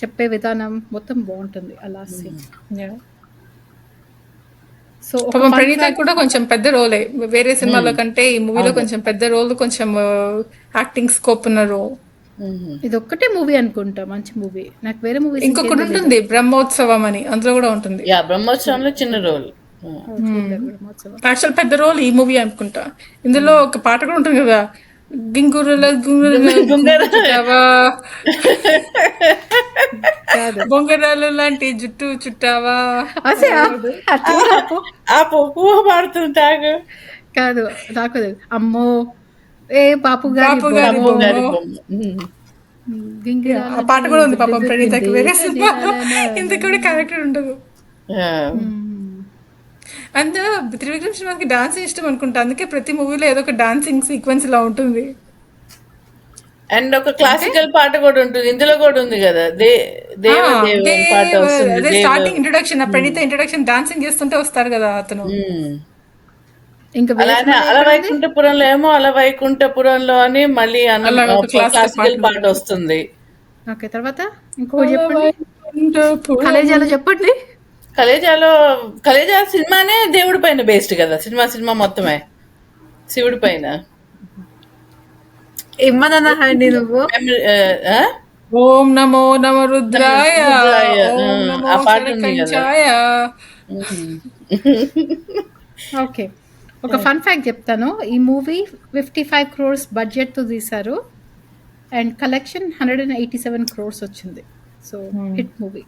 చెప్పే విధానం మొత్తం బాగుంటుంది ఆ లాస్ట్ సీన్. Yeah. సో పాపం ప్రణీత కూడా కొంచెం పెద్ద రోలే, వేరే సినిమాలో కంటే ఈ మూవీలో కొంచెం పెద్ద రోల్, కొంచెం యాక్టింగ్ స్కోప్ ఉన్న రోల్. ఇది ఒక్కటే మూవీ అనుకుంటా, మంచి మూవీ. నాకు వేరే మూవీస్ ఇంకొకటి ఉంటుంది బ్రహ్మోత్సవం అని, అందులో కూడా ఉంటుంది. బ్రహ్మోత్సవంలో చిన్న రోల్. యాక్చువల్ పెద్ద రోల్ ఈ మూవీ అనుకుంటా. ఇందులో ఒక పాట కూడా ఉంటుంది కదా, గింగురుల చుట్టావా, బొంగరాలు లాంటి జుట్టు చుట్టావా. ఆ పొక్కు పాడుతుంటాగు. కాదు, నాకు తెలియదు. అమ్మో ఏ బాపు బాపు గారి గారి బొమ్మ. ఆ పాట కూడా ఉంది పాపం ప్రణీతకి వేరే సినిమా, ఇందుకు కూడా క్యారెక్టర్ ఉండదు. అండ్ త్రివిక్రమ్ శ్రీనివాస్కి డాన్సింగ్ ఇష్టం అనుకుంటా, అందుకే ప్రతి మూవీలో ఏదో ఒక డాన్సింగ్ సీక్వెన్స్ ఇలా ఉంటుంది. అండ్ ఒక క్లాసికల్ పాట కూడా ఉంటుంది, ఇందులో కూడా ఉంది కదా, దేవదేవ పాట వస్తుంది. అదే starting introduction, Praneetha introduction dancing చేస్తుంటే వస్తారు కదా అతను. ఇంకా అలానే అల వైకుంఠపురంలో ఏమో అల వైకుంఠపురంలో అని మళ్ళీ క్లాసికల్ పాట వస్తుంది. ఓకే, తర్వాత ఇంకోటి చెప్పండి, కలేజాలో చెప్పండి. కలేజా సినిమానే దేవుడి పైన బేస్డ్ కదా, సినిమా మొత్తమే శివుడి పైన. ఏమన్నా అండి నువ్వు? ఓం నమో నమ రుద్రాయ, ఓం ఆ నమో పాట ఉంది కదా. శరకంచాయ. ఓకే, ఒక ఫన్ ఫ్యాక్ట్ చెప్తాను. ఈ మూవీ 55 crores బడ్జెట్ తో తీశారు, అండ్ కలెక్షన్ 187 crores వచ్చింది. So hit movie.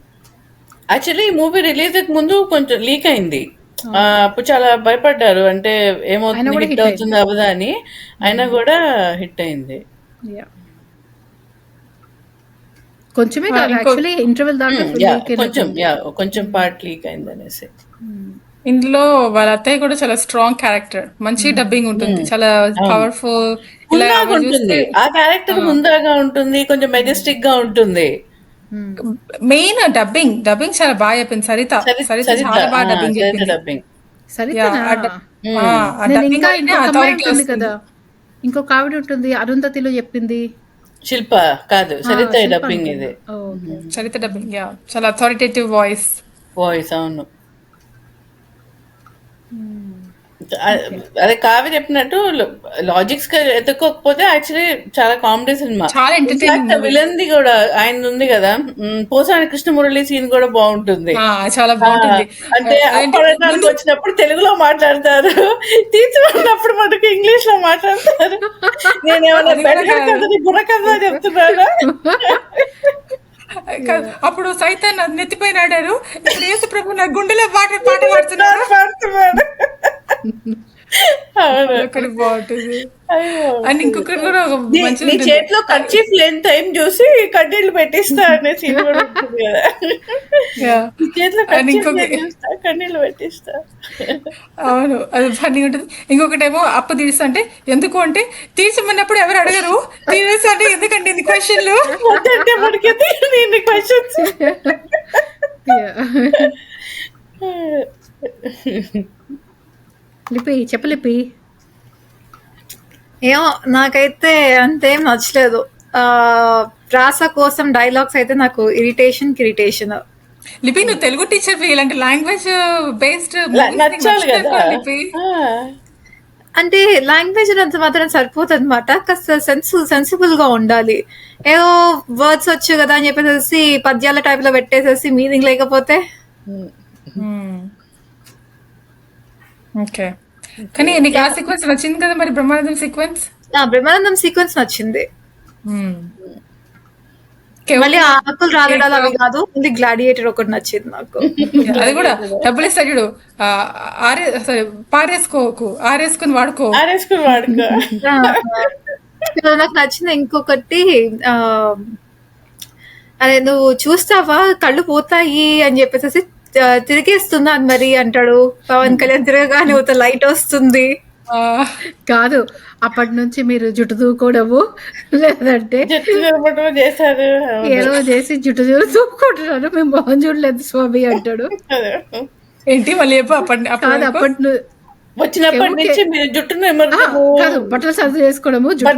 యాక్చువల్లీ ఈ మూవీ రిలీజ్ ముందు కొంచెం లీక్ అయింది. అప్పుడు చాలా భయపడ్డారు, అంటే ఏమవుతుంది, హిట్ అవుతుంది అవదా అని. అయినా కూడా హిట్ అయింది. కొంచెమే కాదు, యాక్చువల్లీ ఇంటర్వెల్ దాకా కొంచెం పార్ట్ లీక్ అయింది అనేసి. ఇందులో వాళ్ళ అత్తయ్య కూడా చాలా స్ట్రాంగ్ క్యారెక్టర్, మంచి డబ్బింగ్ ఉంటుంది, చాలా పవర్ఫుల్. ఉంటుంది ఆ క్యారెక్టర్, హుందాగా ఉంటుంది, కొంచెం మెజెస్టిక్ గా ఉంటుంది. మెయిన్ డబ్బింగ్ చాలా బాగా చెప్పింది సరిత చాలా బాగా డబ్బింగ్ చెప్పింది. కదా, ఇంకొక ఆవిడ ఉంటుంది అరుంధతిలో చెప్పింది, శిల్ప కాదు, సరిత డబ్బింగ్ ఇది. సరిత డబ్బింగ్ చాలా అథారిటేటివ్ వాయిస్. అవును, అదే కావ్య చెప్పినట్టు లాజిక్స్ ఎత్తుకోకపోతే యాక్చువల్లీ చాలా కామెడీ సినిమా. చాలా ఎంటర్టైనింగ్. విలన్ది కూడా ఆయన ఉంది కదా, పోసాని కృష్ణమురళి సీన్ కూడా బాగుంటుంది, చాలా బాగుంటుంది. అంటే అప్పటికి వచ్చినప్పుడు తెలుగులో మాట్లాడతారు, తీసుకున్నప్పుడు మటుకు ఇంగ్లీష్ లో మాట్లాడతారు. నేనేమన్నా బుర్రకథ చెప్తున్నాను. అప్పుడు సైతాన్ నా నెత్తిపైన ఆడారు, ఇప్పుడు యేసు ప్రభు నా గుండెలో పాట పాడుతున్నారు. పాడుతున్నాడు. అవును. అక్కడ బాగుంటుంది. అయ్యో. అండ్ ఇంకొకటి కూడా ఒక మంచి నీ చేతిలో కర్చీఫ్ లేని టైం చూసి కడ్డీలు పెట్టిస్తా అనే సీన్ కూడా ఉంటుంది కదా. నీ చేతిలో కర్చీఫ్ లేని చూస్తా కడ్డీలు పెట్టిస్తా. అవును, అది ఫన్నీ ఉంటుంది. ఇంకొకటేమో అప్పు తీరుస్తా అంటే ఎందుకు అంటే తీర్చమన్నప్పుడు ఎవరు అడగరు, తీరుస్తా అంటే ఎందుకంటే ఇది క్వశ్చన్లు వద్దంటే మనకి నేను క్వశ్చన్స్. లిపి చెప్పలిపి. ఏమో నాకైతే అంతేం నచ్చలేదు. ప్రాస కోసం డైలాగ్స్ అయితే నాకు ఇరిటేషన్. లిపి నువ్వు తెలుగు టీచర్, ఇలాంటి లాంగ్వేజ్ బేస్డ్ నచ్చాలి కదా. లిపి. అంటే లాంగ్వేజ్ అంత మాత్రం సరిపోతుంది అనమాట. కాస్త సెన్సిబుల్ గా ఉండాలి. ఏదో వర్డ్స్ వచ్చు కదా అని చెప్పేసి పద్యాల టైప్ లో పెట్టేసేసి మీనింగ్ లేకపోతే ఓకే. కానీ నీకు ఆ సీక్వెన్స్ నచ్చింది కదా మరి, బ్రహ్మానందం సీక్వెన్స్. బ్రహ్మానందం సీక్వెన్స్ నచ్చింది. మళ్ళీ ఆకులు రాగడాలు అవి కాదు, మళ్ళీ గ్లాడియేటర్ ఒకటి నచ్చింది నాకు. అది కూడా డబ్బులు ఇస్తా చూడు, పారేసుకోకు, ఆరేసుకుని వాడుకో. నాకు నచ్చిన ఇంకొకటి అదే నువ్వు చూస్తావా కళ్ళు పోతాయి అని చెప్పేసి తిరిగేస్తున్నాను మరి అంటాడు పవన్ కళ్యాణ్. తిరగగానే ఒక లైట్ వస్తుంది. కాదు, అప్పటి నుంచి మీరు జుట్టు దూకోవడము లేదంటే చేశారు, ఏదో చేసి జుట్టు దూకుంటున్నాను, మేము మొహం చూడలేదు స్వామి అంటాడు. ఏంటి మళ్ళీ కాదు, వచ్చినప్పటి నుంచి మీరు జుట్టును కాదు బట్టలు సర్దు చేసుకోవడము, జుట్టు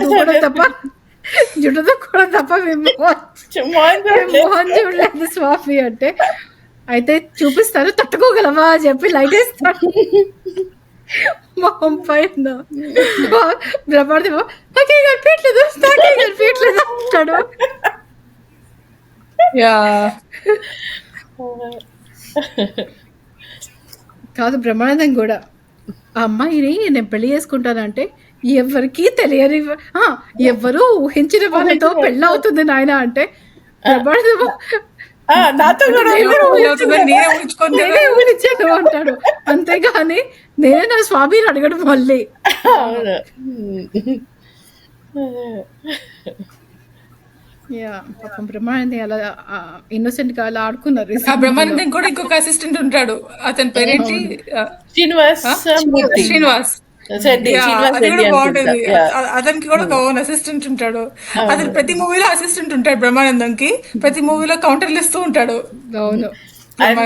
దూకోవడం తప్ప మేము మొహం చూడలేదు స్వామి అంటే, అయితే చూపిస్తాను తట్టుకోగలవా అని చెప్పి లైట్ వేస్తాను మొహం పైన. బ్రహ్మాండమో నాకే కనిపించలేదు అంటాడు. కాదు బ్రహ్మానందం కూడా ఆ అమ్మాయిని నేను పెళ్లి చేసుకుంటానంటే ఎవరికి తెలియని ఎవరు ఊహించిన వాళ్ళతో పెళ్ళి అవుతుంది నాయన అంటే బ్రహ్మానందం నాతో నేనే ఊహించాను అంటాడు. అంతేగాని నేనే నా స్వామిని అడగడం మళ్ళీ. పాపం బ్రహ్మానందం అలా ఇన్నోసెంట్ గా అలా ఆడుకున్నారు. ఆ బ్రహ్మానందం కూడా ఇంకొక అసిస్టెంట్ ఉంటాడు, అతని పేరేంటి శ్రీనివాస్. అది కూడా బాగుంటుంది. అతనికి కూడా ఒక ఓన్ అసిస్టెంట్ ఉంటాడు. అతను ప్రతి మూవీలో అసిస్టెంట్ ఉంటాడు బ్రహ్మానందంకి, ప్రతి మూవీలో కౌంటర్లు ఇస్తూ ఉంటాడు. అవును,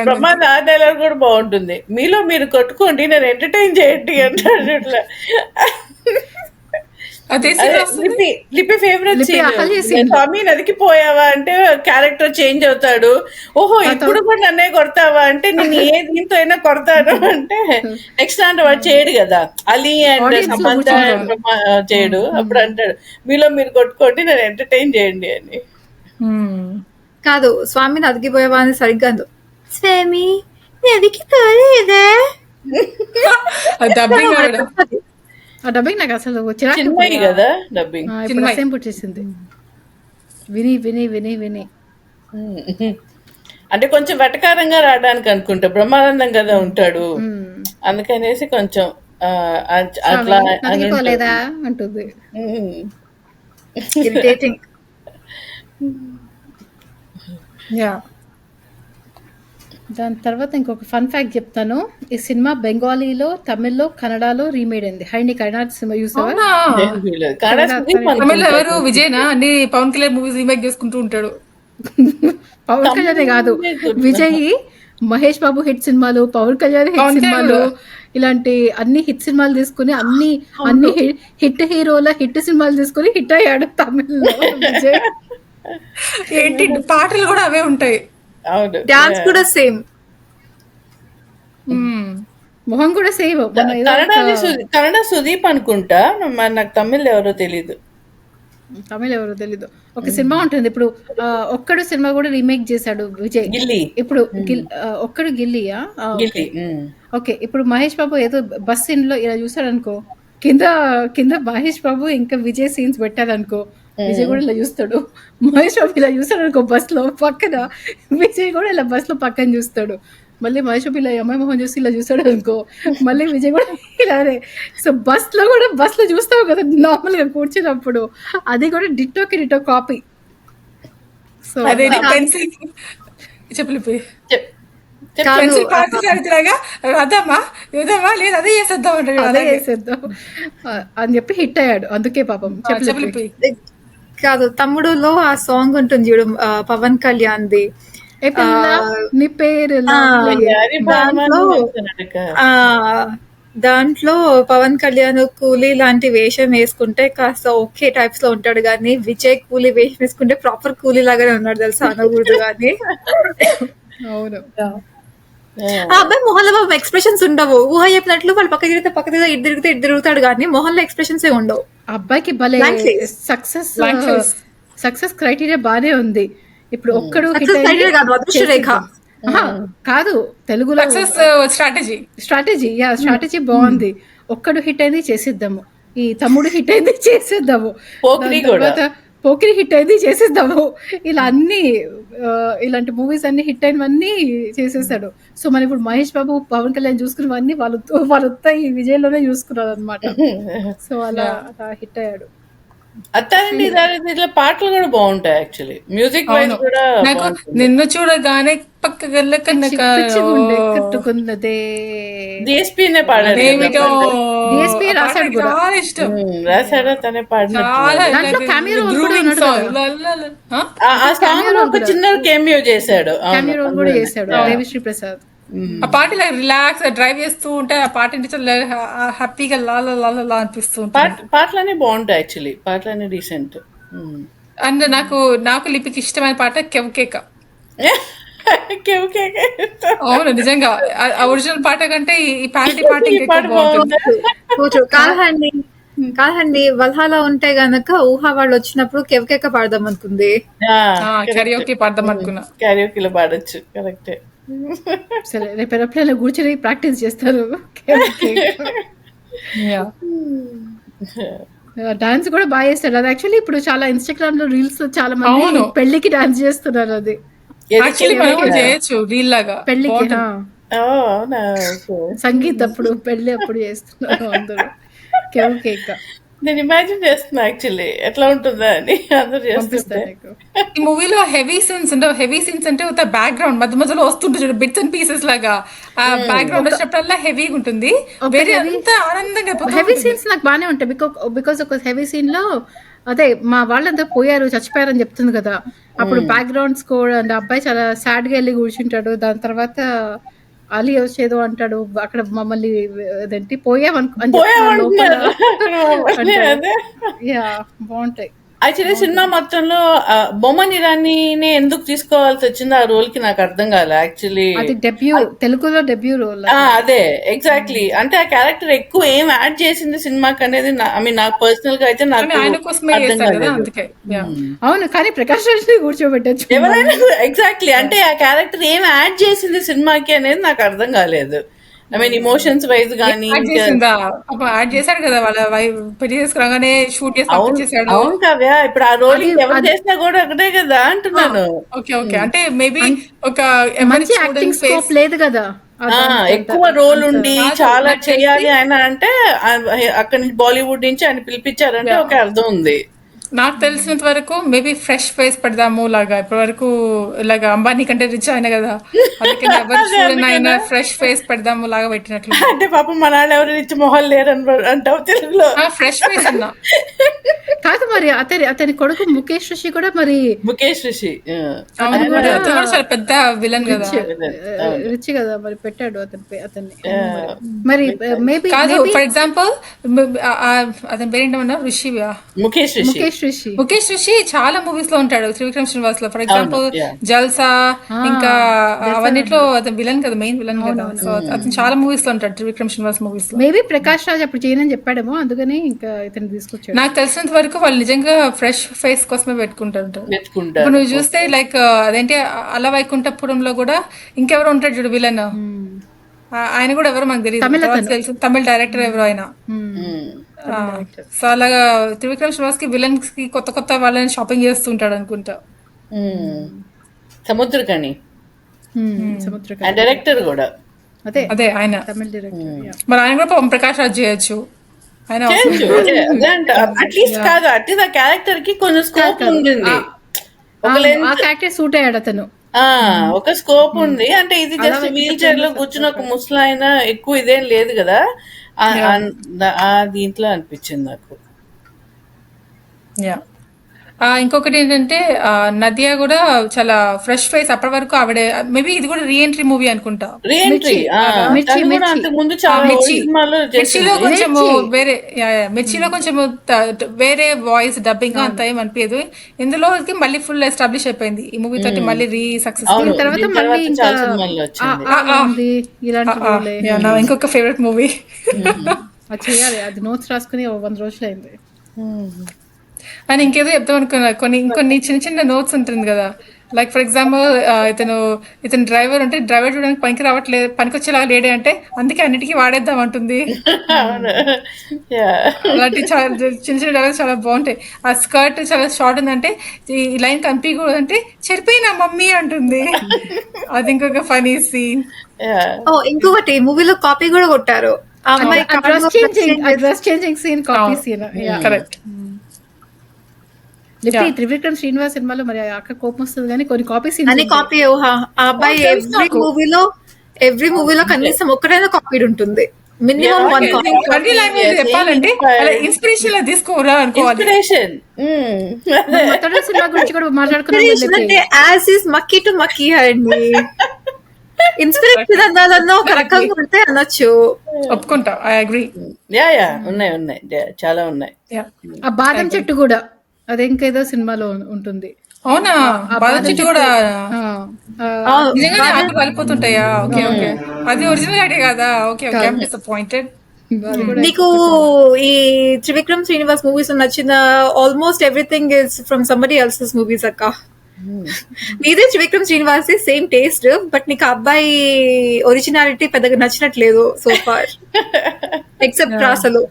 బ్రహ్మానంద ఆ డైలాగ్ కూడా బాగుంటుంది, మీలో మీరు కొట్టుకోండి నేను ఎంటర్టైన్ చేయండి అంటాడు. ఇట్లా లిపి ఫేవరెట్ స్వామి నదికి పోయావా అంటే క్యారెక్టర్ చేంజ్ అవుతాడు. ఓహో ఇప్పుడు కూడా నన్నే కొడతావా అంటే నేను ఏ దీంతో అయినా కొడతాను అంటే నెక్స్ట్ అంటే వాడు చేయడు కదా, అలీ అండ్ సమంత చేయడు. అప్పుడు అంటాడు మీలో మీరు కొట్టుకోండి నేను ఎంటర్టైన్ చేయండి అని. కాదు స్వామి నదికి పోయావా అని సరిగ్గా స్వామి నదికి పోలేదా ఆ డబ్బింగ్ నాకు అసలు కదా డబ్బింగ్ పుట్టేసింది విని విని విని విని. అంటే కొంచెం వెటకారంగా రావడానికి అనుకుంటా, బ్రహ్మానందం కదా ఉంటాడు అందుకనేసి కొంచెం అట్లా లేదా అంటుంది. దాని తర్వాత ఇంకొక ఫన్ ఫ్యాక్ట్ చెప్తాను. ఈ సినిమా బెంగాలీలో, తమిళ్లో, కన్నడలో రీమేడ్ అయింది. హైని కన్నడ సినిమా చూసావా? తమిళ ఎవరు విజయ్నా? అన్ని పవన్ కళ్యాణ్ మూవీస్ రీమేక్ చేసుకుంటూ ఉంటాడు. పవన్ కళ్యాణే కాదు, విజయ్, మహేష్ బాబు హిట్ సినిమాలు, పవన్ కళ్యాణ్ హిట్ సినిమాలు, ఇలాంటి అన్ని హిట్ సినిమాలు తీసుకుని అన్ని హిట్ హీరోల హిట్ సినిమాలు తీసుకుని హిట్ అయ్యాడు తమిళ్లో విజయ్. ఏంటి పాటలు కూడా అవే ఉంటాయి, డాన్స్ కూడా సేమ్, మొహం కూడా సేమ్. కన్నడ సుదీప్ అనుకుంటా, నాకు తమిళ్ ఎవరో తెలీదు. ఒక సినిమా ఉంటుంది ఇప్పుడు, ఒక్కడు సినిమా కూడా రీమేక్ చేశాడు విజయ్. ఇప్పుడు ఒక్కడు గిల్లియా? ఓకే, ఇప్పుడు మహేష్ బాబు ఏదో బస్ సీన్ లో ఇలా చూసాడు అనుకో, కింద మహేష్ బాబు ఇంకా విజయ్ సీన్స్ పెట్టారనుకో, విజయ్ కూడా ఇలా చూస్తాడు, మహేష్ బాబు ఇలా చూస్తాడు అనుకో బస్ లో పక్కన, విజయ్ కూడా ఇలా బస్ లో పక్కన చూస్తాడు, మళ్ళీ మహేష్ బాబు ఇలా అమ్మాయి మొహం చూసి ఇలా చూస్తాడు అనుకో, మళ్ళీ విజయ్ కూడా ఇలానే. సో బస్ లో చూస్తావు కదా నార్మల్ గా కూర్చున్నప్పుడు, అది కూడా డిట్టోకి డిట్టో కాపీ. సో అదే పెన్సిల్ చెప్పలిపోయి కాదు, పెన్సిల్ పాతిలాగా అదమ్మా ఏదమ్మా లేదు అదే చేసేద్దాం అంటాడు. అదే చేసేద్దాం అని చెప్పి హిట్ అయ్యాడు, అందుకే పాపం చెప్పలేదు. చెప్పలిపోయి కాదు తమ్ముడులో ఆ సాంగ్ ఉంటుంది చూడు, పవన్ కళ్యాణ్ది. ఏ పిల్ల నీ పేరు దాంట్లో పవన్ కళ్యాణ్ కూలీ లాంటి వేషం వేసుకుంటే కాస్త ఓకే టైప్స్ లో ఉంటాడు, కానీ విజయ్ కూలీ వేషం వేసుకుంటే ప్రాపర్ కూలీ లాగానే ఉన్నాడు తెలుసా, అనకూడదు కానీ. అవును, ఆ అబ్బాయి మొహంలో ఎక్స్ప్రెషన్స్ ఉండవు, ఊహ చెప్పినట్లు వాళ్ళు పక్క తిరిగితే పక్క తిరిగితే ఇటు తిరుగుతాడు, కానీ మొహంలో ఎక్స్ప్రెషన్స్ ఏ ఉండవు. అబ్బాయికి భలే Blank face. సక్సెస్ క్రైటీరియా బానే ఉంది. ఇప్పుడు ఒక్కడు హిట్ Success criteria కాదు, అదృష్ట రేఖ. కాదు, తెలుగులో సక్సెస్ స్ట్రాటజీ. స్ట్రాటజీ బాగుంది. ఒక్కడు హిట్ అయింది చేసేద్దాము, ఈ తమ్ముడు హిట్ అయింది చేసేద్దాము, పోకిరి దాని తర్వాత పోకిరి హిట్ అయింది చేసేద్దాము, ఇలా అన్ని ఇలాంటి మూవీస్ అన్ని హిట్ అయినవన్నీ చేసేసాడు. సో మనం ఇప్పుడు మహేష్ బాబు పవన్ కళ్యాణ్ చూసుకున్నవన్నీ వాళ్ళతో ఈ విజయ్లోనే చూసుకున్నారు అనమాట. సో అలా హిట్ అయ్యాడు. అత్తారింటి ఇట్లా పాటలు కూడా బాగుంటాయి యాక్చువల్లీ, మ్యూజిక్ వైజ్ కూడా నాకు నిన్ను చూడగానే పక్కగల్ల పిచ్చిగుండె కట్టుకున్నదే డిఎస్పీనే పాడాడు ఏమిటో DSP రాశాడు కూడా. చాలా ఇష్టం, రాశాడా తనే పాడినట్టు. చాలా దాంట్లో cameo role కూడా గ్రూమింగ్ ఉన్నాడు సాంగ్. ఆ సాంగ్ లో ఒక చిన్న కెమియో చేశాడు. కెమెరా రోల్ కూడా చేశాడు దేవిశ్రీ ప్రసాద్. ఆ పాట ఇలా రిలాక్స్ డ్రైవ్ చేస్తూ ఉంటే ఆ పాట హ్యాపీగా లాల లాల లా అనిపిస్తూ ఉంటుంది. పాటలన్నీ బాగుంటాయి యాక్చువల్లీ, పాటలన్నీ డీసెంట్. అండ్ నాకు లిపికి ఇష్టమైన పాట కెవ్కేక. అవును నిజంగా ఒరిజినల్ పాట కంటే ఈ ప్యారడీ పాట ఇంకా బాగుంటుంది. కాదండి వల్హాలో ఉంటే గనక ఊహా వాళ్ళు వచ్చినప్పుడు కెవకేక పాడదాం అనుకుంది. కరియోకి పాడదాం అనుకున్నా. క్యారియోకిలో పాడొచ్చు, కరెక్టే. సరే రేపు ఎప్పుడైనా కూర్చొని ప్రాక్టీస్ చేస్తారు. డాన్స్ కూడా బాగా చేస్తాడు. అది యాక్చువల్లీ ఇప్పుడు చాలా ఇన్స్టాగ్రామ్ లో రీల్స్ లో చాలా మంది అవును. పెళ్లికి డాన్స్ చేస్తున్నారు. అది యాక్చువల్లీ మనం కూడా చేయొచ్చు రీల్ లాగా. పెళ్లికి అవునా, సంగీత్ అప్పుడు పెళ్లి అప్పుడు చేస్తున్నారు అందరూ. కేక్ నేను ఇమాజిన్ చేస్తున్నా యాక్చువల్లీ ఎట్లా ఉంటుందా అని అందరూ చేస్తుంటే. ఈ మూవీలో హెవీ సీన్స్ అంటే ఒక బ్యాక్గ్రౌండ్ మధ్య మధ్యలో వస్తుంటుంది చూడు, బిట్స్ అండ్ పీసెస్ లాగా. ఆ బ్యాక్గ్రౌండ్ వచ్చినప్పుడల్లా హెవీగా ఉంటుంది, వేరే అంతా ఆనందంగా. హెవీ సీన్స్ నాకు బాగానే ఉంటాయి. బికాస్ ఒక హెవీ సీన్ లో అదే మా వాళ్ళంతా పోయారు చచ్చిపోయారు అని చెప్తుంది కదా, అప్పుడు బ్యాక్గ్రౌండ్ స్కోర్ అండ్ అబ్బాయి చాలా సాడ్ గా వెళ్ళి కూర్చుంటాడు. దాని తర్వాత అలీ వచ్చేదో అంటాడు, అక్కడ మమ్మల్ని అదేంటి బాగుంటాయి. యాక్చువల్లీ సినిమా మొత్తంలో బొమ్మన్ ఇరానీనే ఎందుకు తీసుకోవాల్సి వచ్చింది ఆ రోల్ కి నాకు అర్థం కాలే యాక్చువల్లీ. అది తెలుగులో డెబ్యూ రోల్. అదే ఎగ్జాక్ట్లీ, అంటే ఆ క్యారెక్టర్ ఎక్కువ ఏం యాడ్ చేసింది సినిమాకి అనేది నాకు పర్సనల్ గా అయితే నాకు అర్థం కాలేదు. అవును, కానీ ప్రకాష్ రాజ్ కూర్చోబెట్టచ్చు ఎవరైనా. ఎగ్జాక్ట్లీ, అంటే ఆ క్యారెక్టర్ ఏం యాడ్ చేసింది సినిమాకి అనేది నాకు అర్థం కాలేదు. ఇమోషన్స్ వైజ్ గానీ యాడ్ చేశాడు కదా, వాళ్ళ పెళ్లి చేసుకురాగానే షూట్ చేశాడు. అవును కావ్య, ఇప్పుడు ఆ రోల్ ఎవరు చేసినా కూడా ఒకటే కదా అంటున్నాను. ఓకే అంటే మేబీ ఒక మంచి యాక్టింగ్ స్కోప్ లేదు కదా, ఎక్కువ రోల్ ఉండి చాలా చేయాలి ఆయన అంటే అక్కడి నుంచి బాలీవుడ్ నుంచి ఆయన పిలిపించారంటే ఒక అర్థం ఉంది. నాకు తెలిసినంత వరకు మేబీ ఫ్రెష్ ఫేస్ పెడదాము లాగా. ఇప్పటి వరకు ఇలాగా అంబానీ కంటే రిచ్ ఆయన కదా, ఆయన ఫ్రెష్ ఫేస్ పెడదాము లాగా పెట్టినట్లు. అంటే పాపం మన వాళ్ళు ఎవరు రిచ్ మొహాలు లేరు అంటావు తెలుగులో. ఫ్రెష్ ఫేస్ అన్నా కాదు, మరి అతని కొడుకు ముఖేష్ రిషి కూడా మరి ముఖేష్ రిషి చాలా పెద్ద విలన్ కదా, రిచ్ కదా, మరి పెట్టాడు అతన్ని. మరి మేబీ ఫర్ ఎగ్జాంపుల్ అతని పేరేంటమన్నా రిషి, ముఖేష్ రిషి చాలా మూవీస్ లో ఉంటాడు. త్రివిక్రమ్ శ్రీనివాస్ లో ఫర్ ఎగ్జాంపుల్ జల్సా, ఇంకా అవన్నిట్లో అతను విలన్ కదా, మెయిన్ విలన్ కదా. సో అతను చాలా మూవీస్ లో ఉంటాడు త్రివిక్రమ్ శ్రీనివాస్ మూవీస్ లో. మేబీ ప్రకాష్ రాజ్ అప్పుడు చేయనని చెప్పాడేమో, అందుకని ఇంకా ఇతను తీసుకొచ్చాడు. నాకు తెలిసినంత వరకు వాళ్ళు నిజంగా ఫ్రెష్ ఫేస్ కోసమే పెట్టుకుంటారు. ఇప్పుడు నువ్వు చూస్తే లైక్ అదేంటి అల వైకుంఠపురంలో కూడా ఇంకెవరు ఉంటాడు చూడు విలన్, ఆయన కూడా ఎవరో మనకు తెలియదు, తెలుసు తమిళ డైరెక్టర్ ఎవరో ఆయన. తమిళ డైరెక్టర్. సో అలాగా త్రివిక్రమ్ శ్రీనివాస్ కి విలన్స్ కి కొత్త కొత్త వాళ్ళని షాపింగ్ చేస్తుంటాడు అనుకుంటా. సముద్రకని సముద్రకని అండ్ డైరెక్టర్ కూడా అదే అదే ఆయన తమిళ డైరెక్టర్. మరి ఆయన కూడా పాపం ప్రకాష్ రాజ్ చేయొచ్చు. ఆయన చేయొచ్చు. అదే అంట అట్లీస్ట్ కాదు అట్లీస్ట్ ఆ క్యారెక్టర్ కి కొంచెం స్కోప్ ఉంటుంది. ఒక ఆ క్యారెక్టర్ సూట్ అయ్యాడు అతను. ఒక స్కోప్ ఉంది అంటే ఇది జస్ట్ వీల్ చైర్ లో కూర్చుని ఒక ముసలాయన ఎక్కువ ఇదేం లేదు కదా ఆ దీంట్లో అనిపించింది నాకు. యా ఇంకొకటి ఏంటంటే నదియా కూడా చాలా ఫ్రెష్ ఫేస్ అప్పటి వరకు ఆవిడ. మేబీ ఇది కూడా రీఎంట్రీ మూవీ అనుకుంటా. రీఎంట్రీ అంతకు ముందు చాలా మిర్చి సినిమాలు మిర్చిలో కొంచెం వేరే మిర్చిలో కొంచెం వేరే వాయిస్ డబ్బింగ్ అంత ఏం అనిపించదు. ఇందులో మళ్ళీ ఫుల్ ఎస్టాబ్లిష్ అయిపోయింది ఈ మూవీ తోటి. మళ్ళీ రీ సక్సెస్ తర్వాత మళ్ళీ ఇంకా చాలా సినిమాల్లో వచ్చింది. ఇలాంటి ఇంకొక ఫేవరెట్ మూవీ. అది చేయాలి, అది నోట్స్ రాసుకుని 100 రోజులు అయింది. అని ఇంకేదో చెప్తాం అనుకున్నా. ఇంకొన్ని చిన్న చిన్న నోట్స్ ఉంటుంది కదా. లైక్ ఫర్ ఎగ్జాంపుల్ ఇతను డ్రైవర్ ఉంటే డ్రైవర్ చూడడానికి పనికి రావట్లేదు, పనికొచ్చేలాగా లేడే అంటే అందుకే అన్నిటికీ వాడేద్దాం అంటుంది. అలాంటి చాలా చిన్న చిన్న డైలాగ్స్ చాలా బాగుంటాయి. ఆ స్కర్ట్ చాలా షార్ట్ ఉందంటే ఈ లైన్ కనిపించకూడదంటే చెరిపోయిన మమ్మీ అంటుంది. అది ఇంకొక ఫనీ సీన్. ఇంకొకటి మూవీలో కాపీ కూడా కొట్టారు. ఆ అమ్మాయి dress changing scene, copy scene. Correct. Trivikram Srinivas సినిమాలో మరి అక్కడ కోపం వస్తుంది కానీ కొన్ని కాపీ సీన్స్ అన్ని కాపీ. ఆ అబ్బాయి ఎవ్రీ మూవీలో కనీసం ఒక్కడైనా కాపీ ఉంటుంది. Minimum 1 copy. బడ్డీ లాంగ్వేజ్ చెప్పాలంటే ఇన్స్పిరేషన్ లా తీసుకోరా అనుకోవాలి. సినిమా గురించి కూడా మాట్లాడుకున్నాం. అంటే యాజ్ ఈస్ మక్కీ టు మక్కీ అండి. ఇన్స్పిరేషన్ అన్నాలన్నా ఒక రకంగా ఉంటే అనొచ్చు. ఒప్పుకుంటా. I agree. ఉన్నాయి చాలా ఉన్నాయి. ఆ బాదం చెట్టు కూడా అదే ఇంకేదో సినిమాలో ఉంటుంది. అవునా? బాదం చెట్టు కూడా నిజంగానే ఆకులు కలిపోతుంటాయా? ఓకే ఓకే, అది ఒరిజినల్ ఐడియా కదా. Okay okay, I am disappointed. నీకు ఈ త్రివిక్రమ్ శ్రీనివాస్ మూవీస్ నచ్చిన almost everything is from somebody else's movies అక్క. నీదే Trivikram Srinivas same taste, but నీకు అబ్బాయి ఒరిజినాలిటీ పెద్దగా నచ్చినట్లేదు సో ఫార్, ఎక్సెప్ట్ రాసలు.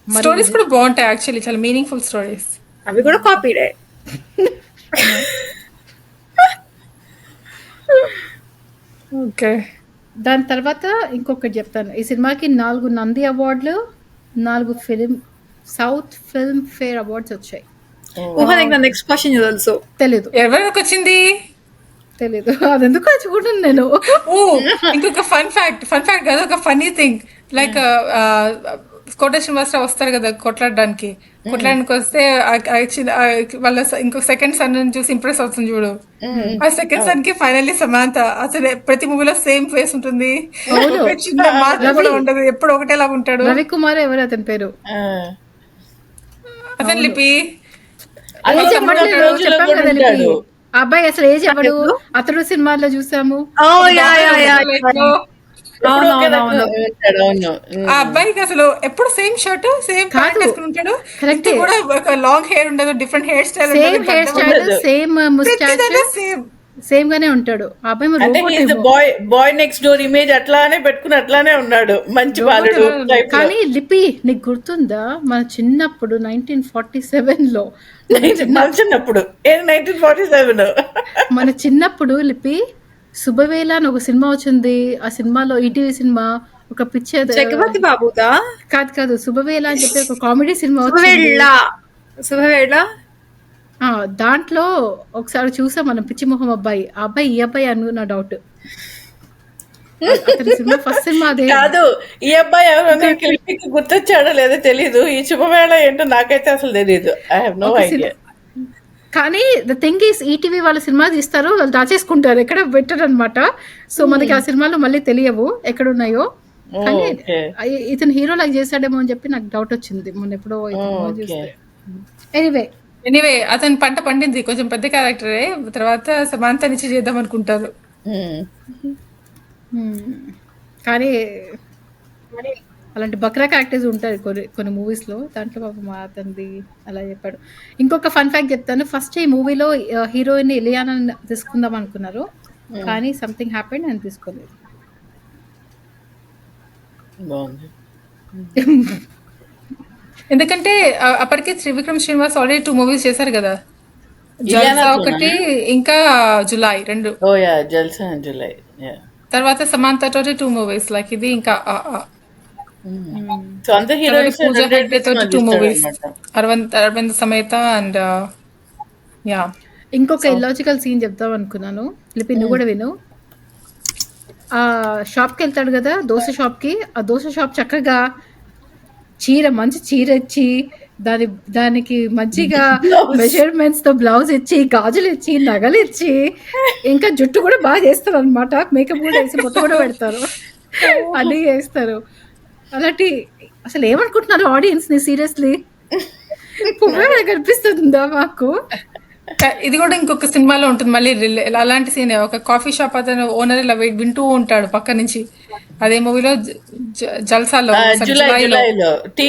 స్టోరీస్ కూడా బాగుంటాయి యాక్చువల్లీ, చాలా మీనింగ్ఫుల్ స్టోరీస్. అవి కూడా కాపీడే. ఓకే, దాని తర్వాత ఇంకొకటి చెప్తాను. ఈ సినిమాకి 4 నంది అవార్డులు, 4 సౌత్ ఫిల్మ్ ఫేర్ అవార్డ్స్ వచ్చాయి. నెక్స్ట్ క్వశ్చన్ తెలుసు, తెలీదు ఎవరికి వచ్చింది, తెలీదు. అది ఎందుకు చూడండి నేను. ఇంకొక ఫన్ ఫ్యాక్ట్ కాదు, ఒక ఫన్నీ థింగ్. లైక్ కోట శ్రీనివాసరావు వస్తారు కదా కొట్లాడడానికి వస్తే వాళ్ళ ఇంకో సెకండ్ సన్ చూసి ఇంప్రెస్ అవుతుంది చూడు. ఆ సెకండ్ సన్ కి ఫైనల్లీ సమాంత. అసలు ప్రతి మూవీలో సేమ్ ఫేస్ ఉంటుంది, చిన్న మార్పు కూడా ఉండదు, ఎప్పుడు ఒకటేలాగా ఉంటాడు. రవికుమార్ ఎవరు అతని పేరు? అతను లిపి. చెప్పాం కదా లిపి. అబ్బాయి అసలు ఏజ్ ఎవడు? అతడు సినిమాలో చూసాము. ఆ అబ్బాయికి అసలు ఎప్పుడు సేమ్ షర్ట్ సేమ్ ప్యాంట్ వేసుకుని ఉంటాడు. కరెక్ట్ కూడా ఒక లాంగ్ హెయిర్ ఉండదు, different hair style, same moustache, same గానే ఉంటాడు. ఆ అబ్బాయి బాయ్ నెక్స్ట్ డోర్ ఇమేజ్ అట్లానే పెట్టుకుని అట్లానే ఉన్నాడు, మంచి బాలుడు. కానీ లిపి నీకు గుర్తుందా మన చిన్నప్పుడు 1947 లో, మన చిన్నప్పుడు లిపి శుభవేళ అని ఒక సినిమా వచ్చింది. ఆ సినిమాలో ఈటీవీ సినిమా ఒక పిక్చర్, చక్రవర్తి బాబుదా కాదు శుభవేళ అని చెప్పి ఒక కామెడీ సినిమా వచ్చింది. దాంట్లో ఒకసారి చూసాం మనం పిచ్చి మొహం అబ్బాయి. ఆ అబ్బాయి ఈ అబ్బాయి అను నా డౌట్. సినిమా ఫస్ట్ సినిమా అదే కాదు. ఈ అబ్బాయి ఎవరైనా గుర్తొచ్చాడో లేదో తెలీదు. ఈ శుభవేళ ఏంటో నాకైతే అసలు తెలీదు. I have no idea. కానీ ద థింగ్ ఈస్ ఈటీవీ వాళ్ళ సినిమా తీస్తారు, వాళ్ళు దాచేసుకుంటారు, ఎక్కడ బెటర్ అనమాట. సో మనకి ఆ సినిమాలో మళ్ళీ తెలియవు ఎక్కడ ఉన్నాయో. కానీ ఇతను హీరో లాగా చేశాడేమో అని చెప్పి నాకు డౌట్ వచ్చింది మొన్న ఎప్పుడో చూస్తే. ఎనీవే అతను పంట పండింది, కొంచెం పెద్ద క్యారెక్టరే. తర్వాత సమాంత నుంచి చేద్దాం అనుకుంటారు. కానీ అలాంటి బక్రా క్యారెక్టర్స్ ఉంటాయి కొన్ని మూవీస్లో. దాంట్లో పాపం అతనిది అలా చెప్పాడు. ఇంకొక ఫన్ ఫ్యాక్ట్ చెప్తాను. ఫస్ట్ ఈ మూవీలో హీరోయిన్ ఇలియానా తీసుకుందాం అనుకున్నారు, కానీ సంథింగ్ హ్యాపెండ్ అని తీసుకోలేదు. ఎందుకంటే అప్పటికే త్రివిక్రమ్ శ్రీనివాస్ ఆల్రెడీ 2 మూవీస్ చేశారు కదా, ఇలియానా జల్సా తోనా? ఒకటి ఇంకా Julayi 2. Oh yeah, Jalsa and Julayi. Yeah. తర్వాత సమాంత తోటి 2 మూవీస్, లైక్ ఇది ఇంకా సో అందరు తర్వాత హీరోయిన్స్ పూజా హెగ్డే రెండేసి తోటి మంది 2 ఇస్తాడు మూవీస్, అనమాట. అరవింద్ సమేత అండ్ యా. ఇంకొక ఇల్లాజికల్ సీన్ చెప్దాం అనుకున్నాను. లిపి నువ్వు కూడా విను. ఆ షాప్కి వెళ్తాడు కదా, దోశ షాప్కి. ఆ దోశ షాప్ చక్కగా మంచి చీర ఇచ్చి, దానికి మంచిగా మెజర్మెంట్స్ తో బ్లౌజ్ ఇచ్చి, గాజులు ఇచ్చి, నగలు ఇచ్చి, ఇంకా జుట్టు కూడా బాగా చేస్తారు అనమాట. మేకప్ కూడా వేసి బొట్టు కూడా పెడతారు, అన్నీ చేస్తారు. అలాంటి అసలు ఏమనుకుంటున్నారు ఆడియన్స్ ని? సీరియస్లీ పువ్వే కనిపిస్తుందా మాకు? ఇది కూడా ఇంకొక సినిమాలో ఉంటుంది మళ్ళీ అలాంటి సీన్. ఒక కాఫీ షాప్ అతను ఓనర్ ఇలా వింటూ ఉంటాడు పక్క నుంచి. అదే మూవీలో జల్సాలో జులైలో టీ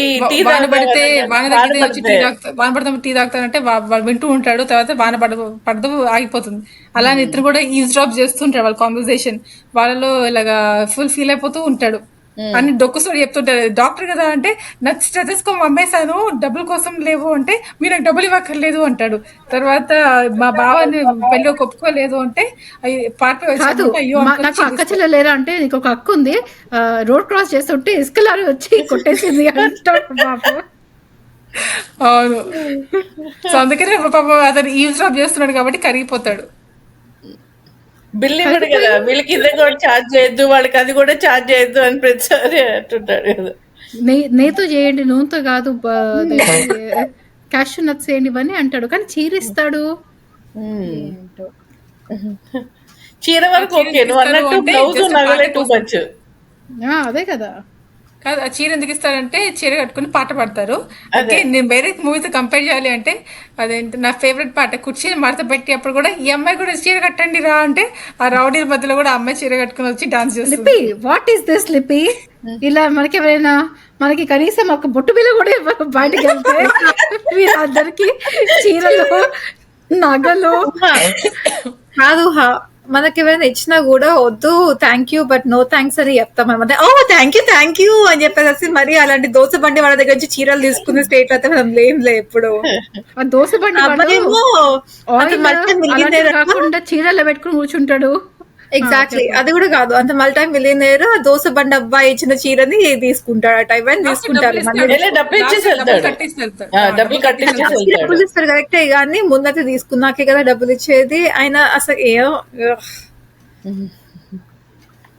వాన పడితే వాన తగ్గితే వచ్చి వాన పడితే టీ తాగుతానంటే వాడు వింటూ ఉంటాడు. తర్వాత వాన పడదు ఆగిపోతుంది. అలానే ఇతను కూడా ఈజ్ డ్రాప్ చేస్తుంటాడు వాళ్ళ కాన్వర్సేషన్. వాళ్ళలో ఇలాగా ఫుల్ ఫీల్ అయిపోతూ ఉంటాడు. అని డొక్కు స్టోరీ చెప్తుంటారు. డాక్టర్ కదా అంటే, నా స్టెథోస్కోప్ అమ్మేశాను, డబ్బుల కోసం లేవు అంటే, మీరు నాకు డబ్బులు ఇవ్వక్కర్లేదు అంటాడు. తర్వాత మా బావని పెళ్ళి ఒప్పుకోలేదు అంటే పార్టీ కాదు, అయ్యో నాకు అక్క చెల్లెలు లేరా అంటే, నీకు ఒక అక్క ఉంది, రోడ్ క్రాస్ చేస్తుంటే ఇసుకలారి వచ్చి కొట్టేసింది అంటాడు బాబు. అవును. సో అందుకనే పాప అతను ఈవ్ డ్రాప్ చేస్తున్నాడు కాబట్టి కరిగిపోతాడు. బిల్ ఇవ్వడు కదా, వీళ్ళకి ఇది కూడా ఛార్జ్ చేయొద్దు, వాళ్ళకి అది కూడా ఛార్జ్ చేయొద్దు అని ప్రతిసారి అంటుంటాడు కదా. నెయ్యితో చేయండి, నూనెతో కాదు, క్యాషూ నట్స్ చేయండి ఇవన్నీ అంటాడు. కానీ చీరిస్తాడు. చీర వరకు ఓకే, నువ్వు అన్నట్టు బ్లౌజ్ నగలే టూ మచ్. అదే కదా. కాదు, ఆ చీర ఎందుకు ఇస్తారంటే చీర కట్టుకుని పాట పాడతారు. ఓకే, నేను వేరే మూవీతో కంపేర్ చేయాలి అంటే అదేంటి నా ఫేవరెట్ పాట కుర్చీని మడత పెట్టి అప్పుడు కూడా ఈ అమ్మాయి కూడా చీర కట్టండి రా అంటే, ఆ రౌడీల మధ్యలో కూడా అమ్మాయి చీర కట్టుకుని వచ్చి డాన్స్ చేస్తుంది. లిపి, వాట్ ఈస్ దిస్ లిపి? ఇలా మనకి ఎవరైనా, మనకి కనీసం ఒక బొట్టు బిల్ల కూడా బయటకు వెళ్తే వీరందరికి చీరలు, నగలు. కాదు, మనకి ఎవరైనా ఇచ్చినా కూడా వద్దు thank you but no thanks అని చెప్తాం అనమాట. ఓ థ్యాంక్ యూ అని చెప్పేసి మరి అలాంటి దోశ బండి వాళ్ళ దగ్గర నుంచి చీరలు తీసుకునే స్టేట్ అయితే మనం లేంలే ఎప్పుడు. ఆ దోశ బండి కాకుండా చీరలో పెట్టుకుని కూర్చుంటాడు. ఎగ్జాక్ట్లీ, అది కూడా కాదు, అంత మళ్ళీ టైం మిలియనేర్ దోశ బండి అబ్బాయి ఇచ్చిన చీరని తీసుకుంటాడు. ఆ టైం అని తీసుకుంటారు, డబ్బులు ఇచ్చేసి వెళ్తాడు, డబ్బులు కట్టించేసి వెళ్తాడు. డబ్బులు ఇస్తారు కరెక్టే, కానీ ముందైతే తీసుకున్నాకే కదా డబ్బులు ఇచ్చేది. ఆయన అసలు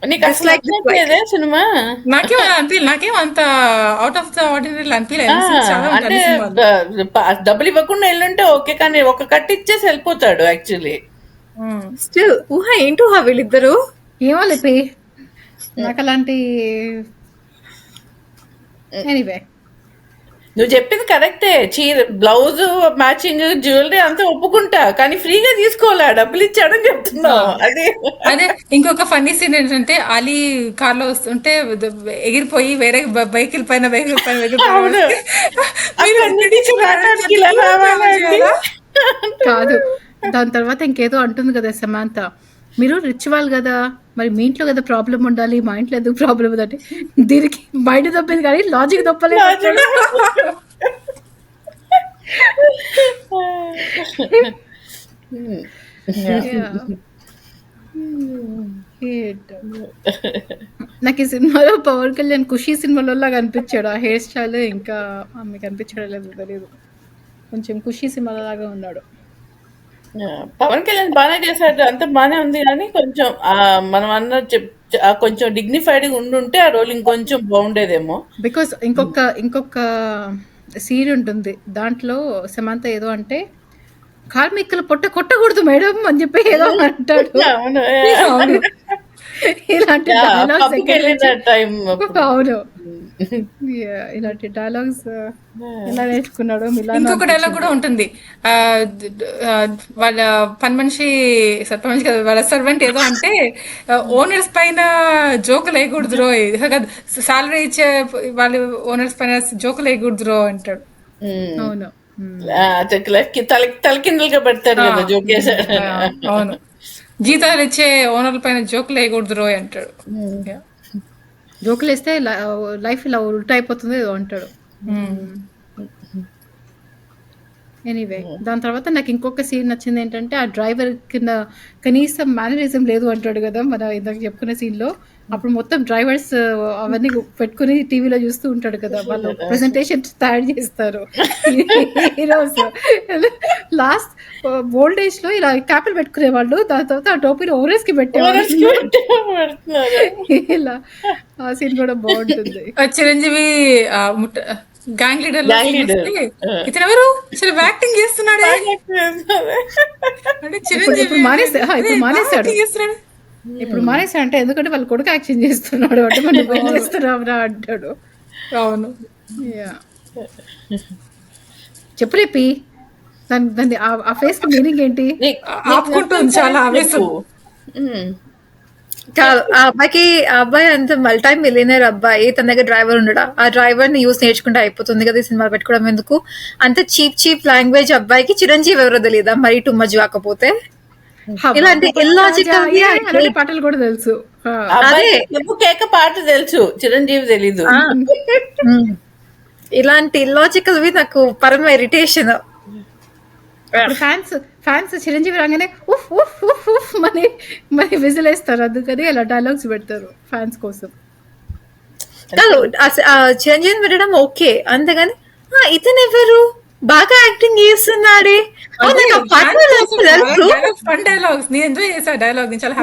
నీకు అసలు నచ్చలేదే సినిమా? నాకేం అంత అవుట్ ఆఫ్ ద ఆర్డినరీ అనిపించలేదు. అంటే డబ్బులు ఇవ్వకుండా వెళ్ళుంటే ఓకే, కానీ ఒక కట్ ఇచ్చేసి వెళ్ళిపోతాడు యాక్చువల్లీ. స్టిల్ ఊహ ఏంటో వీళ్ళిద్దరు. ఏమో లేపి, నాకు అలాంటి ఎనీవే. నువ్వు చెప్పింది కరెక్టే, చీర బ్లౌజ్ మ్యాచింగ్ జ్యువెలరీ అంతా ఒప్పుకుంటా, కానీ ఫ్రీగా తీసుకోవాలా, డబ్బులు ఇచ్చాడని చెప్తున్నావు. అదే ఇంకొక ఫన్నీ సీన్ ఏంటంటే, అలీ కార్ లో వస్తుంటే ఎగిరిపోయి వేరే వెహికల్ పైన కాదు, దాని తర్వాత ఇంకేదో అంటుంది కదా సమాంత, మీరు రిచ్ వాళ్ళు కదా, మరి మీ ఇంట్లో కదా ప్రాబ్లం ఉండాలి, మా ఇంట్లో ఎందుకు ప్రాబ్లం ఉందంటే, దీనికి బయట దొబ్బింది కానీ లాజిక్ దొబ్బలేదు. నాకు ఈ సినిమాలో పవన్ కళ్యాణ్ ఖుషి సినిమాలో లాగా అనిపించాడు. ఆ హెయిర్ స్టైల్ ఇంకా ఆమె కనిపించడం లేదు, తెలియదు, కొంచెం ఖుషి సినిమాలో లాగా ఉన్నాడు. పవన్ కళ్యాణ్ బాగానే చేశాడు, అంత బాగానే ఉంది, కానీ కొంచెం మనం అన్న కొంచెం డిగ్నిఫైడ్ గా ఉండుంటే ఆ రోల్ ఇంకొంచెం బాగుండేదేమో. బికాస్ ఇంకొక సీన్ ఉంటుంది, దాంట్లో సమంత ఏదో అంటే, కార్మికులు కొట్టకూడదు మేడం అని చెప్పి ఏదో అంటాడు. ఇలాంటి అవును, ఇలాంటి డైలాగ్స్ ఎలా నేర్చుకున్నాడు. ఇంకొక డైలాగ్ కూడా ఉంటుంది, వాళ్ళ పని మనిషి కదా, వాళ్ళ సర్వెంట్ ఏదో అంటే, ఓనర్స్ పైన జోకులు వేయకూడదు రో, సాలరీ ఇచ్చే వాళ్ళు ఓనర్స్ పైన జోకులు వేయకూడదు రో అంటాడు. అవును, తలకిందులుగా పెడతాడు కదా జోక్ చేశాడు. అవును, జీతాలు ఇచ్చే ఓనర్ల పైన జోకులు వేయకూడదు రో అంటాడు. జోకులు వేస్తే లైఫ్ ఇలా ఉల్టా అయిపోతుంది ఏదో అంటాడు. ఎనీవే దాని తర్వాత నాకు ఇంకొక సీన్ నచ్చింది ఏంటంటే ఆ డ్రైవర్ కింద కనీసం మేనరిజం లేదు అంటాడు కదా మన ఇందాక చెప్పుకునే సీన్లో. అప్పుడు మొత్తం డ్రైవర్స్ అవన్నీ పెట్టుకుని టీవీలో చూస్తూ ఉంటాడు కదా, వాళ్ళు ప్రెజెంటేషన్ తయారు చేస్తారు హీరోస్. లాస్ట్ ఓల్డ్ ఏజ్ లో ఇలా క్యాపిల్ పెట్టుకునే వాళ్ళు, దాని తర్వాత ఆ టోపీని ఓవరేస్ కి పెట్టేవాళ్ళు. ఇలా ఆ సీన్ కూడా బాగుంటుంది. Chiranjeevi gang leader Gang leader. ఇతను ఎవరు అసలు యాక్టింగ్ చేస్తున్నాడే అంటే చిరంజీవి ఇప్పుడు మానేశాడు. acting చేస్తున్నాడు. ఇప్పుడు మానేసా అంటే ఎందుకంటే వాళ్ళ కొడుకు యాక్షన్ చేస్తున్నాడు అంటే మనం ఏం చేస్తున్నావురా అంటాడు. అవును. Yeah. చెప్పులేపి దాని ఆ ఫేస్ కి మీనింగ్ ఏంటి? ఆపుకుంటుంది చాలా ఆవేశం. కాదు, ఆ అబ్బాయి అంత మల్టీ మిలియనర్ అబ్బాయి, తన దగ్గర డ్రైవర్ ఉండడా, ఆ డ్రైవర్ ని యూస్ నేర్చుకుంటే అయిపోతుంది కదా, ఈ సినిమా పెట్టుకోవడం ఎందుకు? అంత చీప్ లాంగ్వేజ్ అబ్బాయికి చిరంజీవి ఎవరో తెలియదా మరి టూ మచ్ కాకపోతే? ఇలాంటి ఇల్లాజికల్ అలాంటి పాటలు కూడా తెలుసు. అదే కేక పాట తెలుసు, చిరంజీవి తెలీదు. ఇలాంటి ఇల్లాజికల్ వి నాకు పరమ ఇరిటేషన్. ఫ్యాన్స్ చిరంజీవి రాగానే ఉఫ్ ఉఫ్ ఉఫ్ ఉఫ్ మరి విజిల్ వేస్తారు, అందుకని అలా డైలాగ్స్ పెడతారు ఫ్యాన్స్ కోసం. కాదు, చిరంజీవిని పెట్టడం ఓకే, అంతేగాని ఇతను ఎవరు బాగా యాక్టింగ్ చేస్తున్నాడే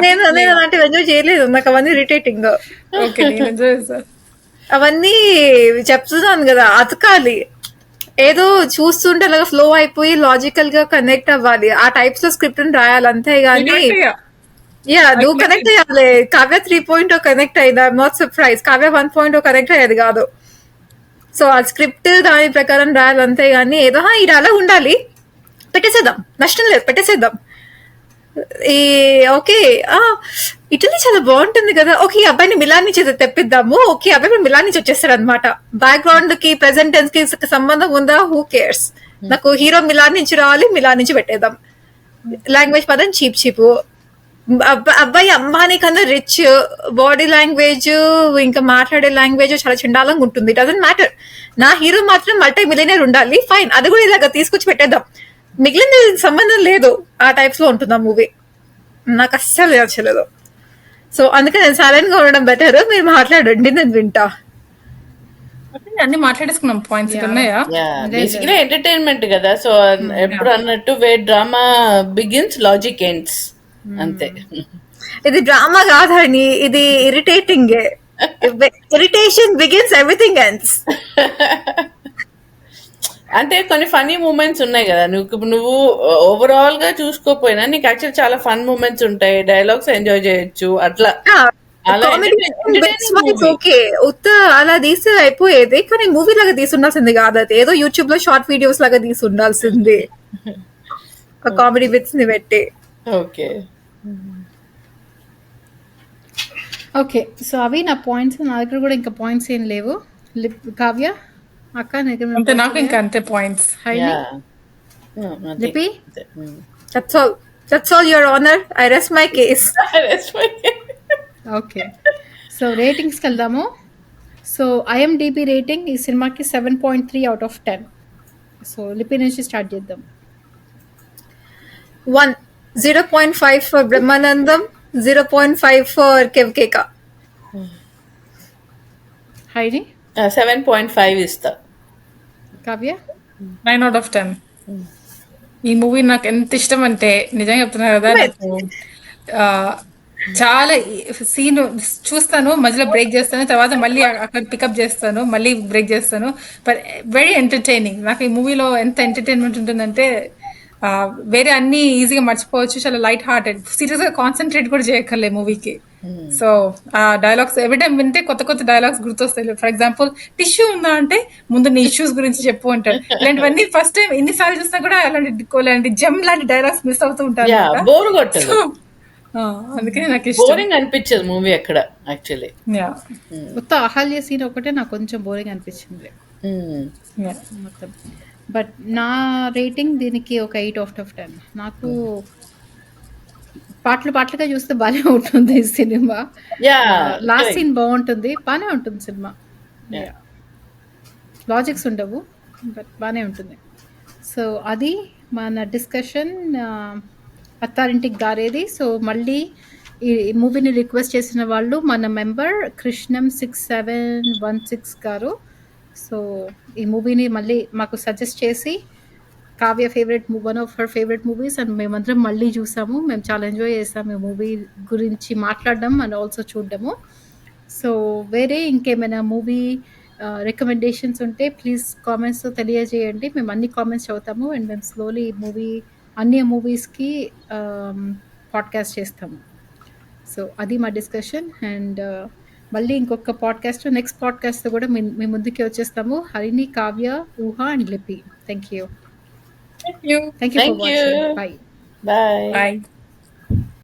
నేను అలాంటివి ఎంజాయ్ చేయలేదు, నాకు అవన్నీ ఇరిటేటింగ్. అవన్నీ చెప్తున్నాను కదా, అతకాలి, ఏదో చూస్తుంటే అలాగా ఫ్లో అయిపోయి లాజికల్ గా కనెక్ట్ అవ్వాలి, ఆ టైప్స్ లో స్క్రిప్ట్ రాయాలి, అంతే గానీ నువ్వు కనెక్ట్ అయ్యాలి. కావ్య 3.0 కనెక్ట్ అయింది, I'm not surprise. Kavya 1.0 connect అయ్యేది కాదు. సో ఆ స్క్రిప్ట్ దాని ప్రకారం రాయాలి, అంతే గానీ ఏదో ఇది అలా ఉండాలి, పెట్టేసేద్దాం, నష్టం లేదు, పెట్టేసేద్దాం. ఈ ఓకే ఇటలీ చాలా బాగుంటుంది కదా, ఓకే ఈ అబ్బాయిని మిలాన్ నుంచి తెప్పిద్దాము, ఓకే అబ్బాయి మిలాన్ నుంచి వచ్చేస్తాడు అనమాట. బ్యాక్గ్రౌండ్ కి ప్రెసెంట్ టెన్స్ కి సంబంధం ఉందా, హూ కేర్స్, నాకు హీరో మిలాన్ నుంచి రావాలి, మిలాన్ నుంచి పెట్టేద్దాం. లాంగ్వేజ్ పదం చీప్. అబ్బాయి అంబానీ కన్నా రిచ్, బాడీ లాంగ్వేజ్ ఇంకా మాట్లాడే లాంగ్వేజ్ చాలా చండాలంగా ఉంటుంది. ఇట్ డజంట్ మ్యాటర్, నా హీరో మాత్రం మల్టీ మిలియనర్ ఉండాలి, ఫైన్, అది కూడా ఇలాగ తీసుకొచ్చి పెట్టేద్దాం. మిగిలిన సంబంధం లేదు, ఆ టైప్స్ లో ఉంటుంది ఆ మూవీ. నాకు అస్సలు నచ్చలేదు. సో అందుకే నేను సైలెంట్ గా ఉండడం బెటర్, మీరు మాట్లాడండి, నేను వింటా. అన్ని మాట్లాడేసుకున్నాం, పాయింట్స్ ఉన్నాయా? బేసిక్లీ ఎంటర్టైన్మెంట్ కదా, సో ఎప్పుడు అన్నట్టు వే డ్రామా బిగిన్స్ లాజిక్ ఎండ్స్, అంతే. ఇది డ్రామా కాదని, ఇది irritating. Irritation begins, everything ends. అంటే కొన్ని ఫన్నీ మూమెంట్స్ ఉన్నాయి కదా, నువ్వు ఓవరాల్ గా చూసుకోపోయినా నీకు యాక్చువల్ చాలా ఫన్ మూమెంట్స్ ఉంటాయి, డైలాగ్స్ ఎంజాయ్ చేయొచ్చు, అట్లా ఓకే. ఉత్త అలా తీసి అయిపోయేది, కానీ మూవీ లాగా తీసి ఉండాల్సింది కాదు, అది ఏదో యూట్యూబ్ లో షార్ట్ వీడియోస్ లాగా తీసి ఉండాల్సింది, కామెడీ బిట్స్ ని పెట్టి. ఓకే సో అవి నా పాయింట్స్, నా దగ్గర కూడా ఇంకా పాయింట్స్ ఏం లేవు. కావ్య అక్క నాకు ఇంకా అంతే పాయింట్స్. లిపి That's all, your honor. I rest my case. Okay so రేటింగ్స్కి వెళ్దాము. సో IMDb రేటింగ్ ఈ సినిమాకి 7.3 out of 10. సో లిపి నుంచి స్టార్ట్ చేద్దాం. 0.5 for బ్రహ్మానందం, 0.5 for కెవ్కేక. హైని 7.5 ఇస్తా. Kavya 9 out of 10. ఈ మూవీ నాకు ఎంత ఇష్టం అంటే నిజంగా చెప్తున్నా కదా, నాకు చాలా సీన్ చూస్తాను, మధ్యలో బ్రేక్ చేస్తాను, తర్వాత మళ్ళీ అక్కడ పికప్ చేస్తాను, మళ్ళీ బ్రేక్ చేస్తాను, బట్ వెరీ ఎంటర్టైనింగ్. నాకు ఈ మూవీలో ఎంత ఎంటర్టైన్మెంట్ ఉంటుందంటే వేరే అన్ని ఈజీగా మర్చిపోవచ్చు, చాలా లైట్ హార్టెడ్, సీరియస్ గా కాన్సన్ట్రేట్ కూడా చేయక్కర్లే మూవీకి. సో ఆ డైలాగ్స్ ఎవ్రీ టైం వింటే కొత్త డైలాగ్స్ గుర్తొస్తాయి. ఫర్ ఎగ్జాంపుల్ టిష్యూ ఉందా అంటే ముందు నీ ఇష్యూస్ గురించి చెప్పు అంటాడు. ఇలాంటివన్నీ ఫస్ట్ టైం ఎన్నిసార్లు చూసినా కూడా అలాంటి జమ్ లాంటి డైలాగ్స్ మిస్ అవుతూ ఉంటారు. అందుకని నాకు బోరింగ్ అనిపించదు మూవీ అక్కడ. యాక్చువల్లీ మొత్తం అహల్య సీన్ ఒకటే నాకు కొంచెం బోరింగ్ అనిపించింది మొత్తం. బట్ నా రేటింగ్ దీనికి ఒక 8 out of 10. నాకు పాటలుగా చూస్తే బాగానే ఉంటుంది సినిమా. లాస్ట్ సీన్ బాగుంటుంది, బాగానే ఉంటుంది సినిమా. లాజిక్స్ ఉండవు బట్ బాగానే ఉంటుంది. సో అది మన డిస్కషన్ అత్తారింటికి దారేది. సో మళ్ళీ ఈ మూవీని రిక్వెస్ట్ చేసిన వాళ్ళు మన మెంబర్ కృష్ణం 6716 గారు. సో ఈ మూవీని మళ్ళీ మాకు సజెస్ట్ చేసి Kavya favourite one of her favourite movies and మేమందరం మళ్ళీ చూసాము. మేము చాలా ఎంజాయ్ చేసాము ఈ మూవీ గురించి మాట్లాడడం అండ్ ఆల్సో చూడడము. సో వేరే ఇంకేమైనా మూవీ రికమెండేషన్స్ ఉంటే ప్లీజ్ కామెంట్స్లో తెలియజేయండి. మేము అన్ని కామెంట్స్ చదువుతాము అండ్ మేము స్లోలీ అన్ని మూవీస్కి పాడ్కాస్ట్ చేస్తాము. సో అది మా డిస్కషన్ అండ్ మళ్ళీ ఇంకొక నెక్స్ట్ పాడ్కాస్ట్తో కూడా మీ ముందుకే వచ్చేస్తాము. Harini, Kavya, Uha and Lipi. Thank you Thank you. For thank you. Watching. Bye. Bye. Bye.